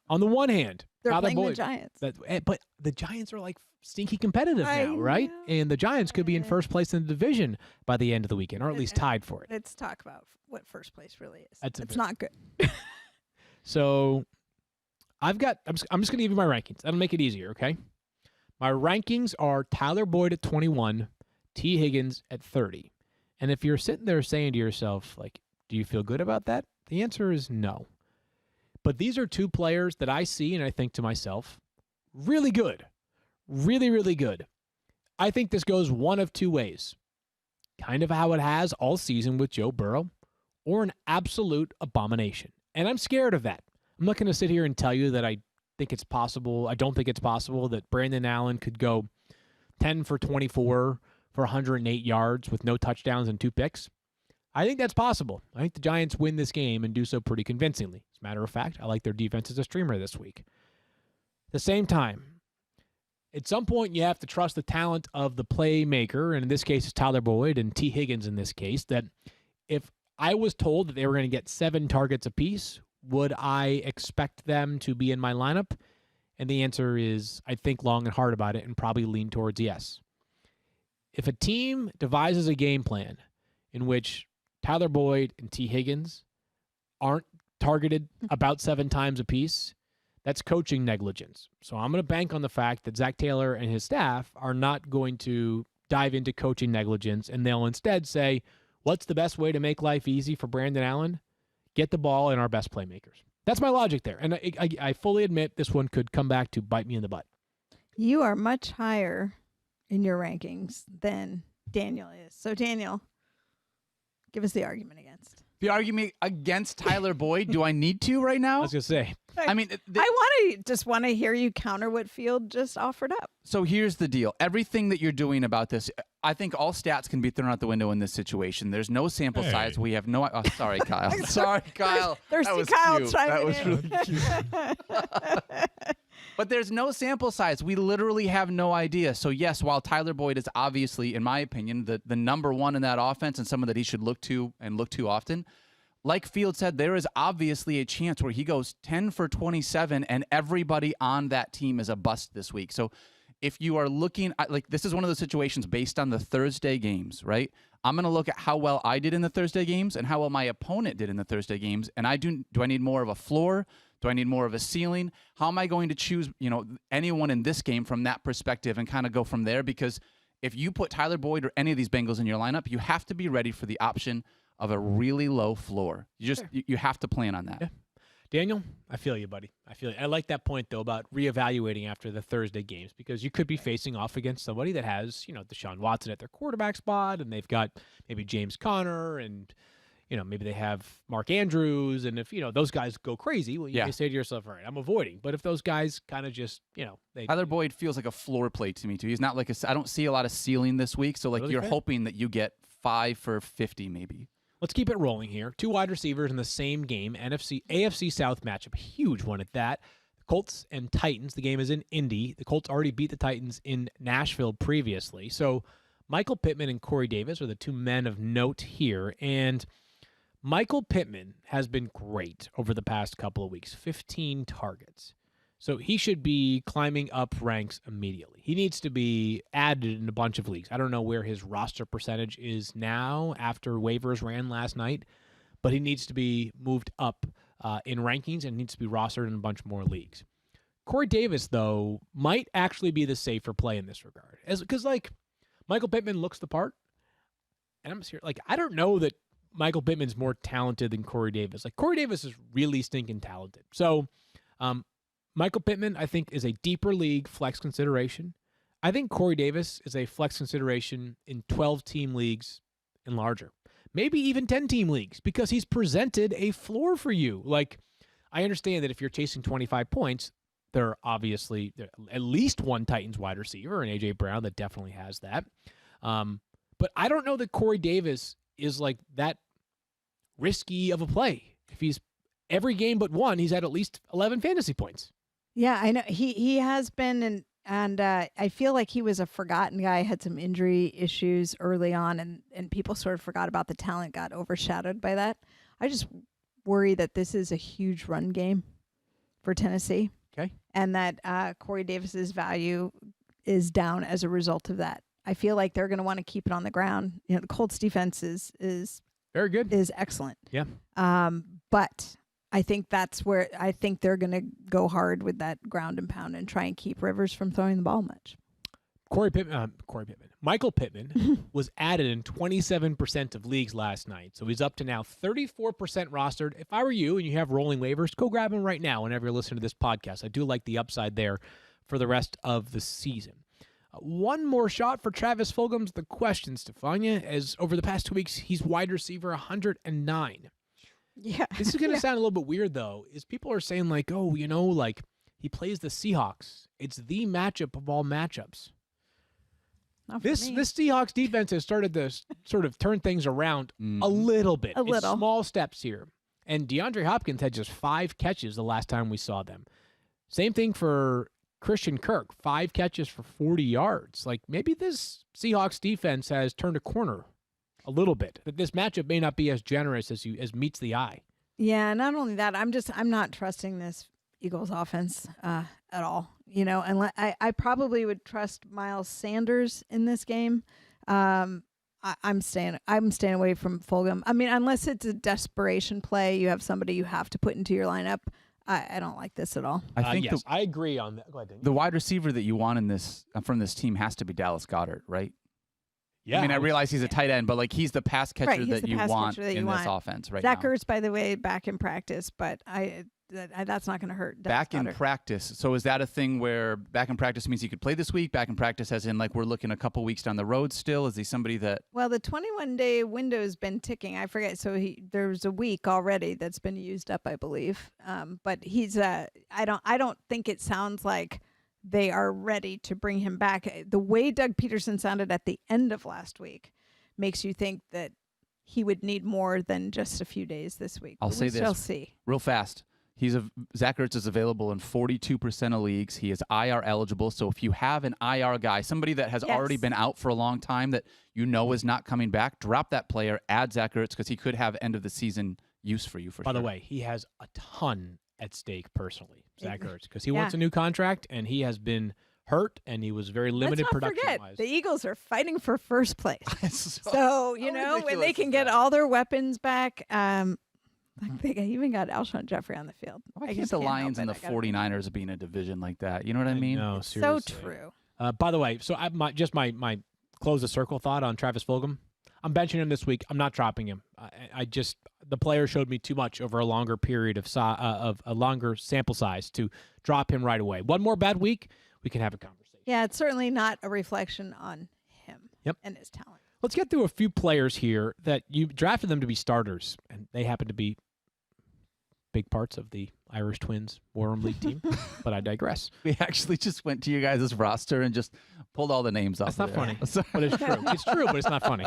On the one hand, They're Tyler playing the Boyd, Giants. but the Giants are like stinky competitive I now, right? know. And the Giants could be in first place in the division by the end of the weekend, or at least tied for it. Let's talk about what first place really is. That's It's not good. So I'm just going to give you my rankings. That'll make it easier, okay? My rankings are Tyler Boyd at 21, T. Higgins at 30. And if you're sitting there saying to yourself, like, do you feel good about that? The answer is no. But these are two players that I see and I think to myself, really good. Really, really good. I think this goes one of two ways. Kind of how it has all season with Joe Burrow, or an absolute abomination. And I'm scared of that. I'm not going to sit here and tell you that I think it's possible. I don't think it's possible that Brandon Allen could go 10 for 24 for 108 yards with no touchdowns and 2 picks. I think that's possible. I think the Giants win this game and do so pretty convincingly. As a matter of fact, I like their defense as a streamer this week. At the same time, at some point you have to trust the talent of the playmaker, and in this case it's Tyler Boyd and T. Higgins in this case, that if I was told that they were going to get 7 targets apiece, would I expect them to be in my lineup? And the answer is I'd think long and hard about it and probably lean towards yes. If a team devises a game plan in which Tyler Boyd and T. Higgins aren't targeted about 7 times apiece, that's coaching negligence. So I'm going to bank on the fact that Zach Taylor and his staff are not going to dive into coaching negligence, and they'll instead say, what's the best way to make life easy for Brandon Allen? Get the ball in our best playmakers. That's my logic there. And I fully admit this one could come back to bite me in the butt. You are much higher in your rankings than Daniel is. So, Daniel, give us the argument against. The argument against Tyler Boyd, do I need to right now? I was going to say. I mean, I want to hear you counter what Field just offered up. So here's the deal. Everything that you're doing about this, I think all stats can be thrown out the window in this situation. There's no sample size. We have no. Oh, sorry, Kyle. Sorry, Kyle. Thirsty Kyle cute. chiming That was in. really cute. But there's no sample size. We literally have no idea. So yes, while Tyler Boyd is obviously, in my opinion, the number one in that offense and someone that he should look to and look to often, like Field said, there is obviously a chance where he goes 10 for 27 and everybody on that team is a bust this week. So if you are looking at, like, this is one of those situations based on the Thursday games, right? I'm going to look at how well I did in the Thursday games and how well my opponent did in the Thursday games. And do I need more of a floor? Do I need more of a ceiling? How am I going to choose, anyone in this game from that perspective and kind of go from there? Because if you put Tyler Boyd or any of these Bengals in your lineup, you have to be ready for the option of a really low floor. You have to plan on that. Yeah. Daniel, I feel you, buddy. I feel you. I like that point, though, about reevaluating after the Thursday games, because you could be facing off against somebody that has, Deshaun Watson at their quarterback spot, and they've got maybe James Conner, and, maybe they have Mark Andrews, and if, those guys go crazy, well, you may say to yourself, all right, I'm avoiding. But if those guys kind of just, Tyler Boyd feels like a floor play to me, too. He's not like I don't see a lot of ceiling this week, so, Really you're fair. hoping that you get 5 for 50 maybe. Let's keep it rolling here. 2 wide receivers in the same game. AFC South matchup, a huge one at that. The Colts and Titans. The game is in Indy. The Colts already beat the Titans in Nashville previously. So Michael Pittman and Corey Davis are the 2 men of note here. And Michael Pittman has been great over the past couple of weeks. 15 targets. So he should be climbing up ranks immediately. He needs to be added in a bunch of leagues. I don't know where his roster percentage is now after waivers ran last night, but he needs to be moved up in rankings and needs to be rostered in a bunch more leagues. Corey Davis, though, might actually be the safer play in this regard. Because, Michael Pittman looks the part, and I'm just here, I don't know that Michael Pittman's more talented than Corey Davis. Corey Davis is really stinking talented. So, Michael Pittman, I think, is a deeper league flex consideration. I think Corey Davis is a flex consideration in 12-team leagues and larger. Maybe even 10-team leagues, because he's presented a floor for you. I understand that if you're chasing 25 points, there are obviously at least one Titans wide receiver, and A.J. Brown that definitely has that. But I don't know that Corey Davis is that risky of a play. If he's every game but one, he's had at least 11 fantasy points. Yeah, I know. He has been, and And I feel like he was a forgotten guy, had some injury issues early on, and people sort of forgot about the talent, got overshadowed by that. I just worry that this is a huge run game for Tennessee. Okay. And that Corey Davis's value is down as a result of that. I feel like they're going to want to keep it on the ground. You know, the Colts defense is very good, is excellent. Yeah. But I think that's where I think they're going to go hard with that ground and pound and try and keep Rivers from throwing the ball much. Michael Pittman was added in 27% of leagues last night. So he's up to now 34% rostered. If I were you and you have rolling waivers, go grab him right now whenever you're listening to this podcast. I do like the upside there for the rest of the season. One more shot for Travis Fulgham's the question, Stephania, as over the past 2 weeks, he's wide receiver 109. Yeah. This is going to sound a little bit weird, though, is people are saying, like, oh, you know, like, he plays the Seahawks. It's the matchup of all matchups. This Seahawks defense has started to sort of turn things around a little bit. It's small steps here. And DeAndre Hopkins had just 5 catches the last time we saw them. Same thing for Christian Kirk, 5 catches for 40 yards. Like, maybe this Seahawks defense has turned a corner a little bit. That this matchup may not be as generous as meets the eye. Yeah, not only that, I'm not trusting this Eagles offense at all. You know, and I probably would trust Miles Sanders in this game. I'm staying away from Fulgham. I mean, unless it's a desperation play, you have somebody you have to put into your lineup. I don't like this at all. I think yes, I agree on that. Go ahead, Daniel. The wide receiver that you want in this from this team has to be Dallas Goedert, right? Yeah. I mean, I realize he's a tight end, but like he's the pass catcher that you want in this offense right now. Zach Ertz, by the way, back in practice, but that's not going to hurt. Back in practice. So is that a thing where back in practice means he could play this week? Back in practice as in like we're looking a couple weeks down the road still? Is he somebody that... Well, the 21-day window's been ticking. I forget. So there's a week already that's been used up, I believe. But he's I don't think it sounds like they are ready to bring him back. The way Doug Peterson sounded at the end of last week makes you think that he would need more than just a few days this week. I'll say this shall see. Real fast. Zach Ertz is available in 42% of leagues. He is IR eligible. So if you have an IR guy, somebody that has already been out for a long time that you know is not coming back, drop that player, add Zach Ertz because he could have end of the season use for you for sure. By the way, he has a ton at stake personally, Zach Ertz, because he wants a new contract and he has been hurt and he was very limited production-wise. Let's not forget, the Eagles are fighting for first place. so you know, when they can get all their weapons back, they even got Alshon Jeffrey on the field. Why can't the Lions and the 49ers be in a division like that? You know what I mean? No, so true. By the way, so my close the circle thought on Travis Fulgham. I'm benching him this week. I'm not dropping him. The player showed me too much over a longer period of a longer sample size to drop him right away. One more bad week, we can have a conversation. Yeah, it's certainly not a reflection on him and his talent. Let's get through a few players here that you drafted them to be starters, and they happen to be big parts of the Irish Twins War Room League team, but I digress. We actually just went to you guys' roster and just pulled all the names off. That's not funny, but it's true. It's true, but it's not funny.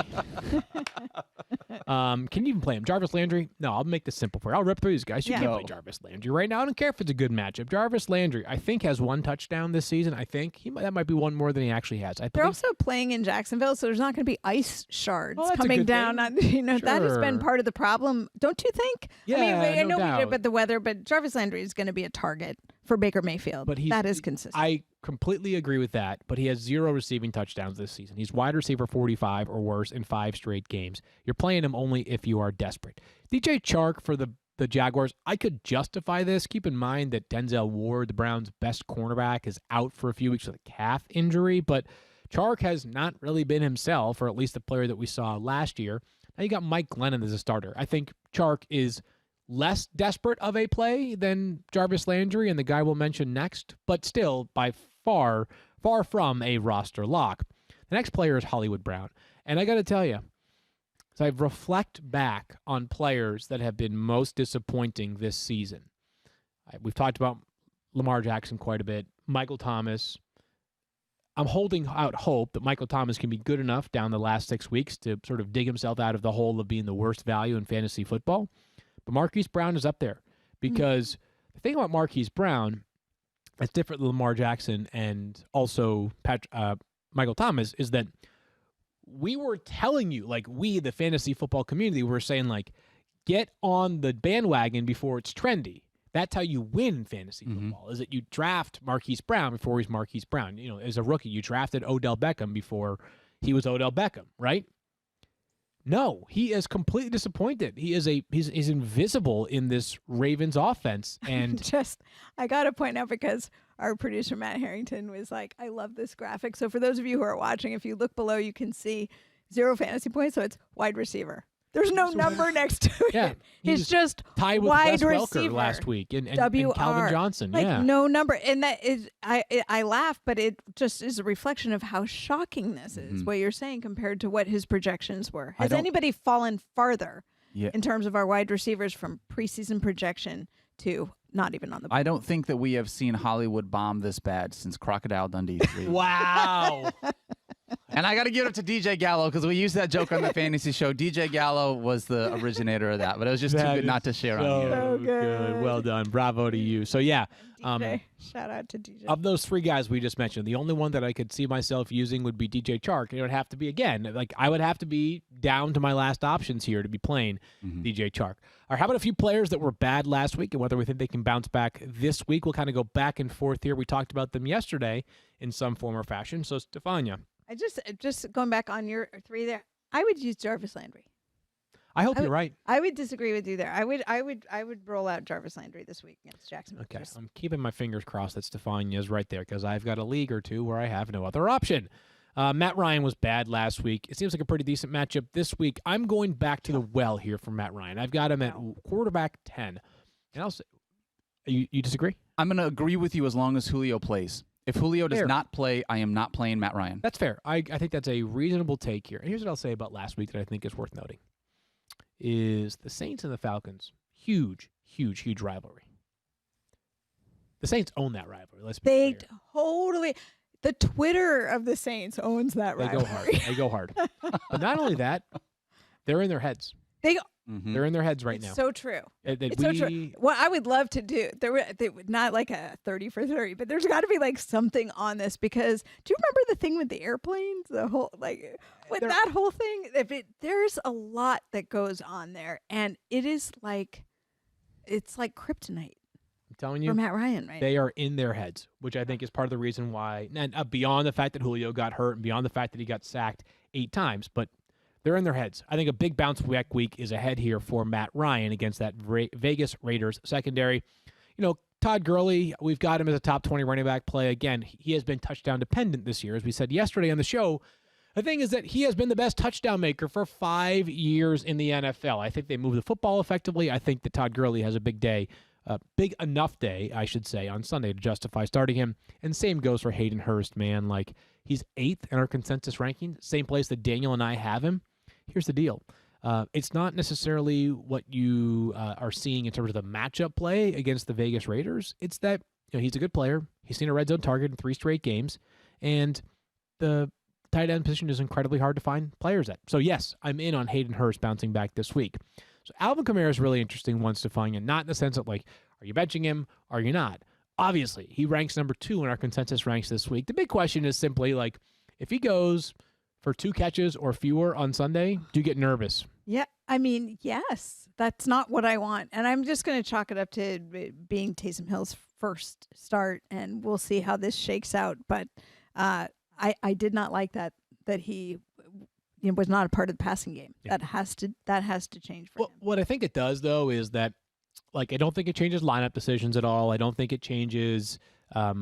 Can you even play him? Jarvis Landry? No, I'll make this simple for you. I'll rip through these guys. You can't play Jarvis Landry right now. I don't care if it's a good matchup. Jarvis Landry, I think, has 1 touchdown this season. I think that might be one more than he actually has. They're also playing in Jacksonville, so there's not going to be ice shards coming down. That has been part of the problem, don't you think? Yeah, I know doubt. we did about the weather, but Jarvis Landry is going to be a target for Baker Mayfield. But that is consistent. I completely agree with that, but he has 0 receiving touchdowns this season. He's wide receiver 45 or worse in 5 straight games. You're playing him only if you are desperate. DJ Chark for the Jaguars, I could justify this. Keep in mind that Denzel Ward, the Browns' best cornerback, is out for a few weeks with a calf injury, but Chark has not really been himself, or at least the player that we saw last year. Now you got Mike Glennon as a starter. I think Chark is less desperate of a play than Jarvis Landry and the guy we'll mention next, but still by far from a roster lock. The next player is Hollywood Brown. And I got to tell you, as I reflect back on players that have been most disappointing this season, we've talked about Lamar Jackson quite a bit, Michael Thomas. I'm holding out hope that Michael Thomas can be good enough down the last 6 weeks to sort of dig himself out of the hole of being the worst value in fantasy football. But Marquise Brown is up there because the thing about Marquise Brown that's different than Lamar Jackson and also Michael Thomas, is that we were telling you, like we, the fantasy football community, were saying, like, get on the bandwagon before it's trendy. That's how you win fantasy football, is that you draft Marquise Brown before he's Marquise Brown. You know, as a rookie, you drafted Odell Beckham before he was Odell Beckham, right? No, he is completely disappointed. He's invisible in this Ravens offense. And I got to point out, because our producer, Matt Harrington, was like, I love this graphic. So for those of you who are watching, if you look below, you can see 0 fantasy points. So it's wide receiver. There's no number next to it. Yeah, He's just tied with wide Wes receiver Welker last week and WR. Calvin Johnson. Like, yeah, no number. And that is, I laugh, but it just is a reflection of how shocking this is, what you're saying, compared to what his projections were. Has anybody fallen farther in terms of our wide receivers from preseason projection to not even on the board? I don't think that we have seen Hollywood bomb this bad since Crocodile Dundee 3. Wow. And I got to give it up to DJ Gallo, because we used that joke on the fantasy show. DJ Gallo was the originator of that, but it was just too good not to share on here. So good. Well done. Bravo to you. So, yeah. DJ. Shout out to DJ. Of those 3 guys we just mentioned, the only one that I could see myself using would be DJ Chark. It would have to be, again, like I would have to be down to my last options here to be playing DJ Chark. All right, how about a few players that were bad last week and whether we think they can bounce back this week? We'll kind of go back and forth here. We talked about them yesterday in some form or fashion. So, Stephania. I just going back on your 3 there, I would use Jarvis Landry. I hope you're right. I would disagree with you there. I would roll out Jarvis Landry this week against Jacksonville. Okay, I'm keeping my fingers crossed that Stephania's right there, because I've got a league or 2 where I have no other option. Matt Ryan was bad last week. It seems like a pretty decent matchup this week. I'm going back to the well here for Matt Ryan. I've got him at quarterback 10. And I'll say, you disagree? I'm going to agree with you as long as Julio plays. If Julio does not play, I am not playing Matt Ryan. That's fair. I think that's a reasonable take here. And here's what I'll say about last week that I think is worth noting, is the Saints and the Falcons, huge, huge, huge rivalry. The Saints own that rivalry. Let's be clear. They totally. The Twitter of the Saints owns that rivalry. They go hard. They go hard. But not only that, they're in their heads. They're in their heads right now. So true. It's so true. What I would love to do, they would not like a 30 for 30, but there's got to be like something on this, because do you remember the thing with the airplanes? The whole that whole thing. There's a lot that goes on there, and it's like kryptonite. I'm telling you, for Matt Ryan, right? They are in their heads, which I think is part of the reason why. And beyond the fact that Julio got hurt, and beyond the fact that he got sacked 8 times, but they're in their heads. I think a big bounce back week is ahead here for Matt Ryan against that Vegas Raiders secondary. You know, Todd Gurley, we've got him as a top 20 running back play. Again, he has been touchdown dependent this year. As we said yesterday on the show, the thing is that he has been the best touchdown maker for 5 years in the NFL. I think they move the football effectively. I think that Todd Gurley has a big day, big enough day, I should say, on Sunday to justify starting him. And same goes for Hayden Hurst, man. Like, he's 8th in our consensus ranking, same place that Daniel and I have him. Here's the deal. It's not necessarily what you are seeing in terms of the matchup play against the Vegas Raiders. It's that he's a good player. He's seen a red zone target in 3 straight games, and the tight end position is incredibly hard to find players at. So, yes, I'm in on Hayden Hurst bouncing back this week. So, Alvin Kamara is really interesting once to find, and not in the sense of, like, are you benching him? Are you not? Obviously, he ranks number 2 in our consensus ranks this week. The big question is simply, like, if he goes for 2 catches or fewer on Sunday, do you get nervous? Yeah, I mean, yes. That's not what I want. And I'm just going to chalk it up to being Taysom Hill's first start, and we'll see how this shakes out. But I did not like that he was not a part of the passing game. Yeah. That has to change for him. What I think it does, though, is that, like, I don't think it changes lineup decisions at all. I don't think it changes I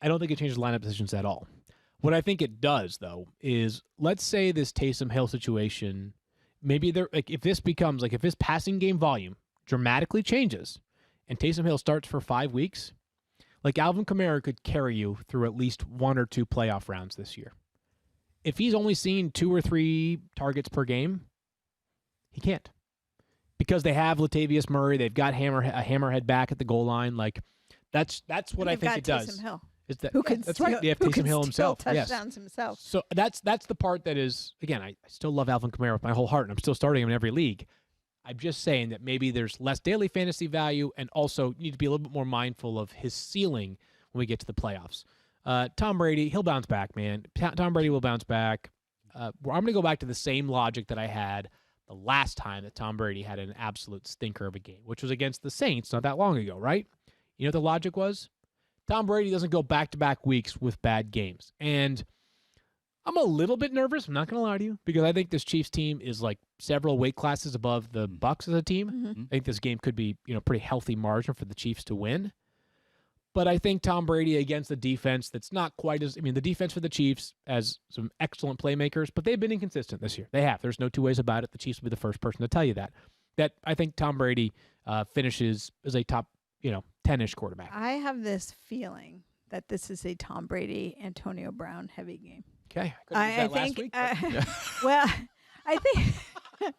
don't think it changes lineup decisions at all. What I think it does, though, is let's say this Taysom Hill situation, maybe if this passing game volume dramatically changes and Taysom Hill starts for 5 weeks, like, Alvin Kamara could carry you through at least 1 or 2 playoff rounds this year. If he's only seen 2 or 3 targets per game, he can't. Because they have Latavius Murray, they've got a hammerhead back at the goal line. Like, that's what I think it does. Taysom Hill. That's right. They have Taysom Hill himself. Touchdowns himself. So that's the part that is, again, I still love Alvin Kamara with my whole heart, and I'm still starting him in every league. I'm just saying that maybe there's less daily fantasy value, and also you need to be a little bit more mindful of his ceiling when we get to the playoffs. Tom Brady, he'll bounce back, man. Tom Brady will bounce back. I'm going to go back to the same logic that I had the last time that Tom Brady had an absolute stinker of a game, which was against the Saints not that long ago, right? You know what the logic was? Tom Brady doesn't go back-to-back weeks with bad games. And I'm a little bit nervous, I'm not going to lie to you, because I think this Chiefs team is like several weight classes above the Bucs as a team. Mm-hmm. I think this game could be, pretty healthy margin for the Chiefs to win. But I think Tom Brady against the defense that's not quite as, the defense for the Chiefs has some excellent playmakers, but they've been inconsistent this year. They have. There's no two ways about it. The Chiefs will be the first person to tell you that. That I think Tom Brady finishes as a top, 10-ish quarterback. I have this feeling that this is a Tom Brady, Antonio Brown heavy game. Okay. I think, well, I think,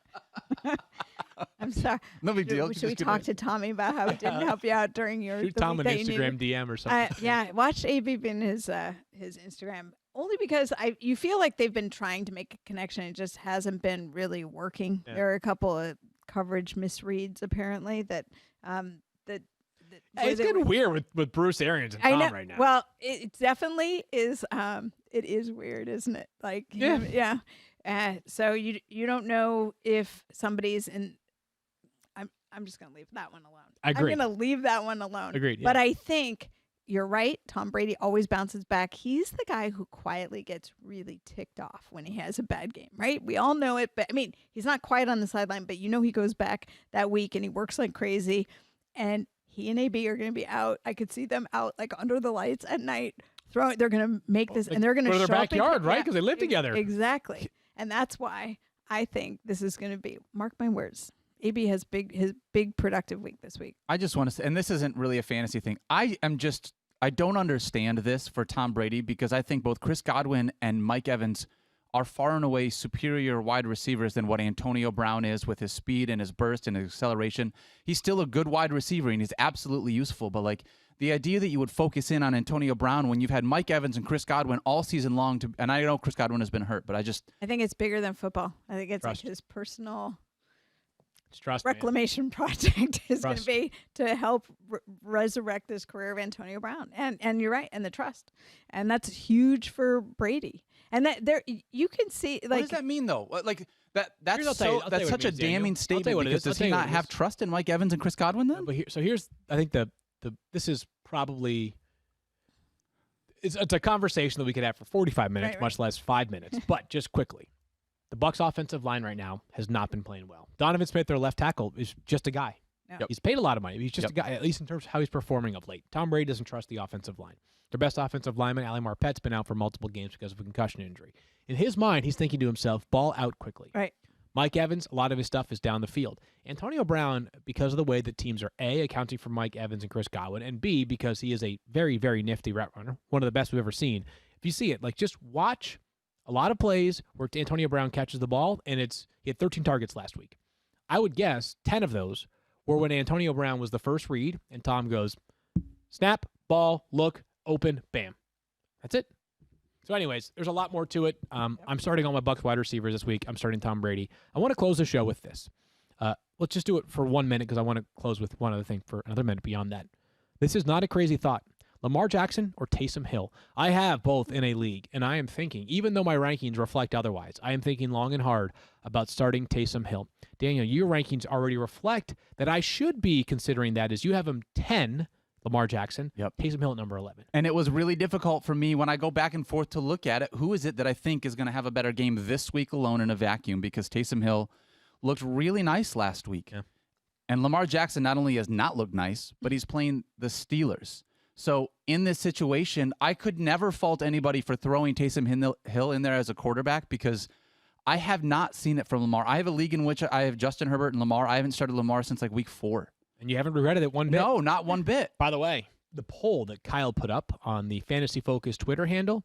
I'm sorry. No big deal. Should we talk to Tommy about how it didn't help you out during your Shoot Tom an Instagram DM or something. Yeah, watch AB in his Instagram. Only because you feel like they've been trying to make a connection. It just hasn't been really working. Yeah. There are a couple of coverage misreads apparently that it's getting weird with Bruce Arians and Tom right now. Well, it definitely is. It is weird, isn't it? Like yeah. So you don't know if somebody's in. I'm just gonna leave that one alone. Agreed. I'm gonna leave that one alone. Agreed. Yeah. But I think you're right. Tom Brady always bounces back. He's the guy who quietly gets really ticked off when he has a bad game, right? We all know it, but he's not quite on the sideline, but he goes back that week and he works like crazy. And he and AB are going to be out. I could see them out like under the lights at night. They're going to make this, and they're going to show their backyard, right? Because they live together. Exactly. And that's why I think this is going to be, mark my words, AB has his big productive week this week. I just want to say, and this isn't really a fantasy thing. I don't understand this for Tom Brady because I think both Chris Godwin and Mike Evans are far and away superior wide receivers than what Antonio Brown is with his speed and his burst and his acceleration. He's still a good wide receiver, and he's absolutely useful. But, the idea that you would focus in on Antonio Brown when you've had Mike Evans and Chris Godwin all season long, and I know Chris Godwin has been hurt, but I think it's bigger than football. I think it's like his personal trust, reclamation project is going to be to help resurrect this career of Antonio Brown. And you're right, and the trust. And that's huge for Brady. And that there you can see what does that mean though? That's such a damning statement because does he not have trust in Mike Evans and Chris Godwin then? Here's I think this is probably it's a conversation that we could have for 45 minutes, much less 5 minutes. But just quickly. The Bucs offensive line right now has not been playing well. Donovan Smith, their left tackle, is just a guy. Yep. He's paid a lot of money. He's just a guy, at least in terms of how he's performing of late. Tom Brady doesn't trust the offensive line. Their best offensive lineman, LAMAR, has been out for multiple games because of a concussion injury. In his mind, he's thinking to himself, ball out quickly. Right. Mike Evans, a lot of his stuff is down the field. Antonio Brown, because of the way that teams are, A, accounting for Mike Evans and Chris Godwin, and B, because he is a very, very nifty route runner, one of the best we've ever seen. If you see it, just watch a lot of plays where Antonio Brown catches the ball, and he had 13 targets last week. I would guess 10 of those were when Antonio Brown was the first read, and Tom goes, snap, ball, look, open, bam. That's it. So anyways, there's a lot more to it. I'm starting all my Bucs wide receivers this week. I'm starting Tom Brady. I want to close the show with this. Let's just do it for 1 minute because I want to close with one other thing for another minute beyond that. This is not a crazy thought. Lamar Jackson or Taysom Hill. I have both in a league, and I am thinking, even though my rankings reflect otherwise, I am thinking long and hard about starting Taysom Hill. Daniel, your rankings already reflect that I should be considering that as you have him 10, Lamar Jackson, Taysom Hill at number 11. And it was really difficult for me when I go back and forth to look at it. Who is it that I think is going to have a better game this week alone in a vacuum? Because Taysom Hill looked really nice last week. Yeah. And Lamar Jackson not only has not looked nice, but he's playing the Steelers. So in this situation, I could never fault anybody for throwing Taysom Hill in there as a quarterback because I have not seen it from Lamar. I have a league in which I have Justin Herbert and Lamar. I haven't started Lamar since week 4. And you haven't regretted it one bit? No, not one bit. By the way, the poll that Kyle put up on the Fantasy Focus Twitter handle,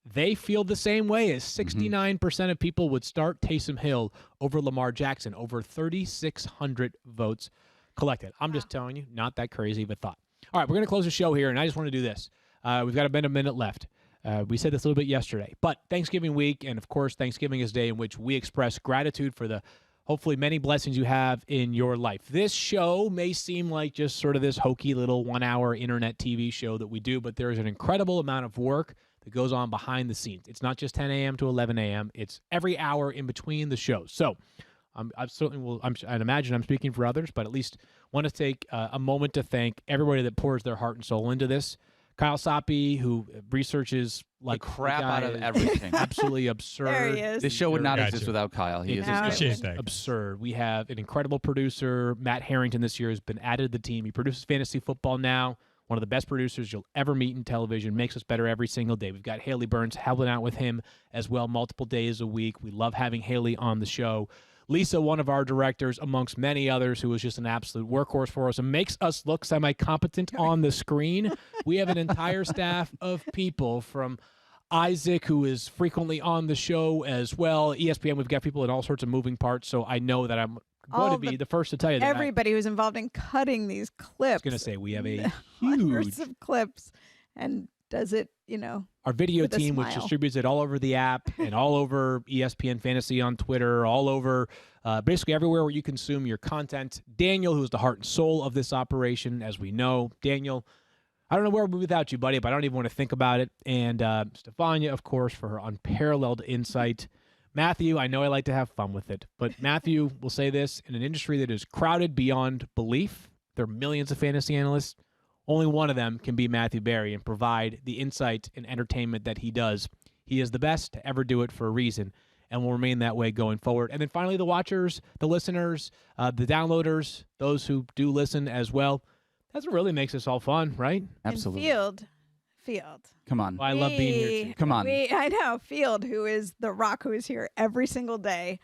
they feel the same way as 69% of people would start Taysom Hill over Lamar Jackson, over 3,600 votes collected. I'm just telling you, not that crazy of a thought. All right, we're going to close the show here, and I just want to do this. We've got about a minute left. We said this a little bit yesterday, but Thanksgiving week, and of course, Thanksgiving is a day in which we express gratitude for the hopefully many blessings you have in your life. This show may seem like just sort of this hokey little 1-hour internet TV show that we do, but there is an incredible amount of work that goes on behind the scenes. It's not just 10 a.m. to 11 a.m. It's every hour in between the shows. So I certainly will, I'd imagine I'm speaking for others, but at least want to take a moment to thank everybody that pours their heart and soul into this. Kyle Soppe, who researches like the crap out of everything. Absolutely absurd. There he is. This show would not exist without Kyle. He is absurd. We have an incredible producer. Matt Harrington this year has been added to the team. He produces fantasy football now. One of the best producers you'll ever meet in television. Makes us better every single day. We've got Haley Burns helping out with him as well multiple days a week. We love having Haley on the show. Lisa, one of our directors, amongst many others, who is just an absolute workhorse for us and makes us look semi-competent on the screen. We have an entire staff of people, from Isaac, who is frequently on the show as well. ESPN, we've got people in all sorts of moving parts, so I know that I'm going to be the first to tell you that. Everybody who's involved in cutting these clips. I was going to say, we have a hundreds of clips and does it, our video team, which distributes it all over the app and all over ESPN Fantasy on Twitter, all over basically everywhere where you consume your content. Daniel, who's the heart and soul of this operation, as we know. Daniel, I don't know where we'd be without you, buddy, but I don't even want to think about it. And Stephania, of course, for her unparalleled insight. Matthew, I know I like to have fun with it, but Matthew will say this: in an industry that is crowded beyond belief, there are millions of fantasy analysts. Only one of them can be Matthew Berry and provide the insight and entertainment that he does. He is the best to ever do it for a reason, and will remain that way going forward. And then finally, the watchers, the listeners, the downloaders, those who do listen as well. That's what really makes this all fun, right? Absolutely. And Field. Come on. Well, I love being here, too. Come on. I know. Field, who is the rock, who is here every single day,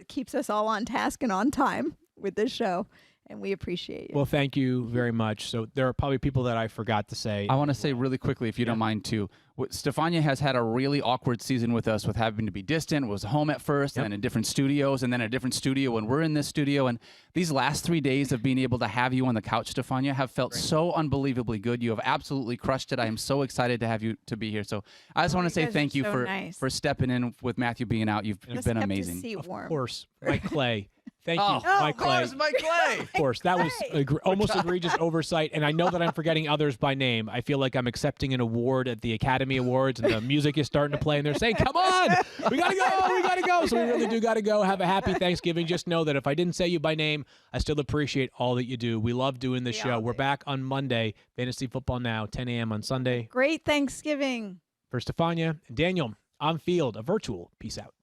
keeps us all on task and on time with this show. And we appreciate you. Well, thank you very much. So there are probably people that I forgot to say. I want to say really quickly, if you don't mind, too. Stephania has had a really awkward season with us, with having to be distant, was home at first, and then in different studios, and then a different studio when we're in this studio. And these last 3 days of being able to have you on the couch, Stephania, have felt so unbelievably good. You have absolutely crushed it. I am so excited to have you to be here. So I just want to say thank you for stepping in with Matthew being out. You've been amazing. Of course, Mike Clay. Thank you, Mike Clay. Of course, Mike Clay. Of course, that was almost egregious oversight, and I know that I'm forgetting others by name. I feel like I'm accepting an award at the Academy Awards, and the music is starting to play, and they're saying, "Come on, we gotta go, we gotta go." So we really do gotta go. Have a happy Thanksgiving. Just know that if I didn't say you by name, I still appreciate all that you do. We love doing this show. We're back on Monday. Fantasy Football Now, 10 a.m. on Sunday. Great Thanksgiving. For Stephania and Daniel, I'm Field, a virtual peace out.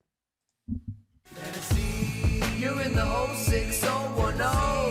You're in the 06010.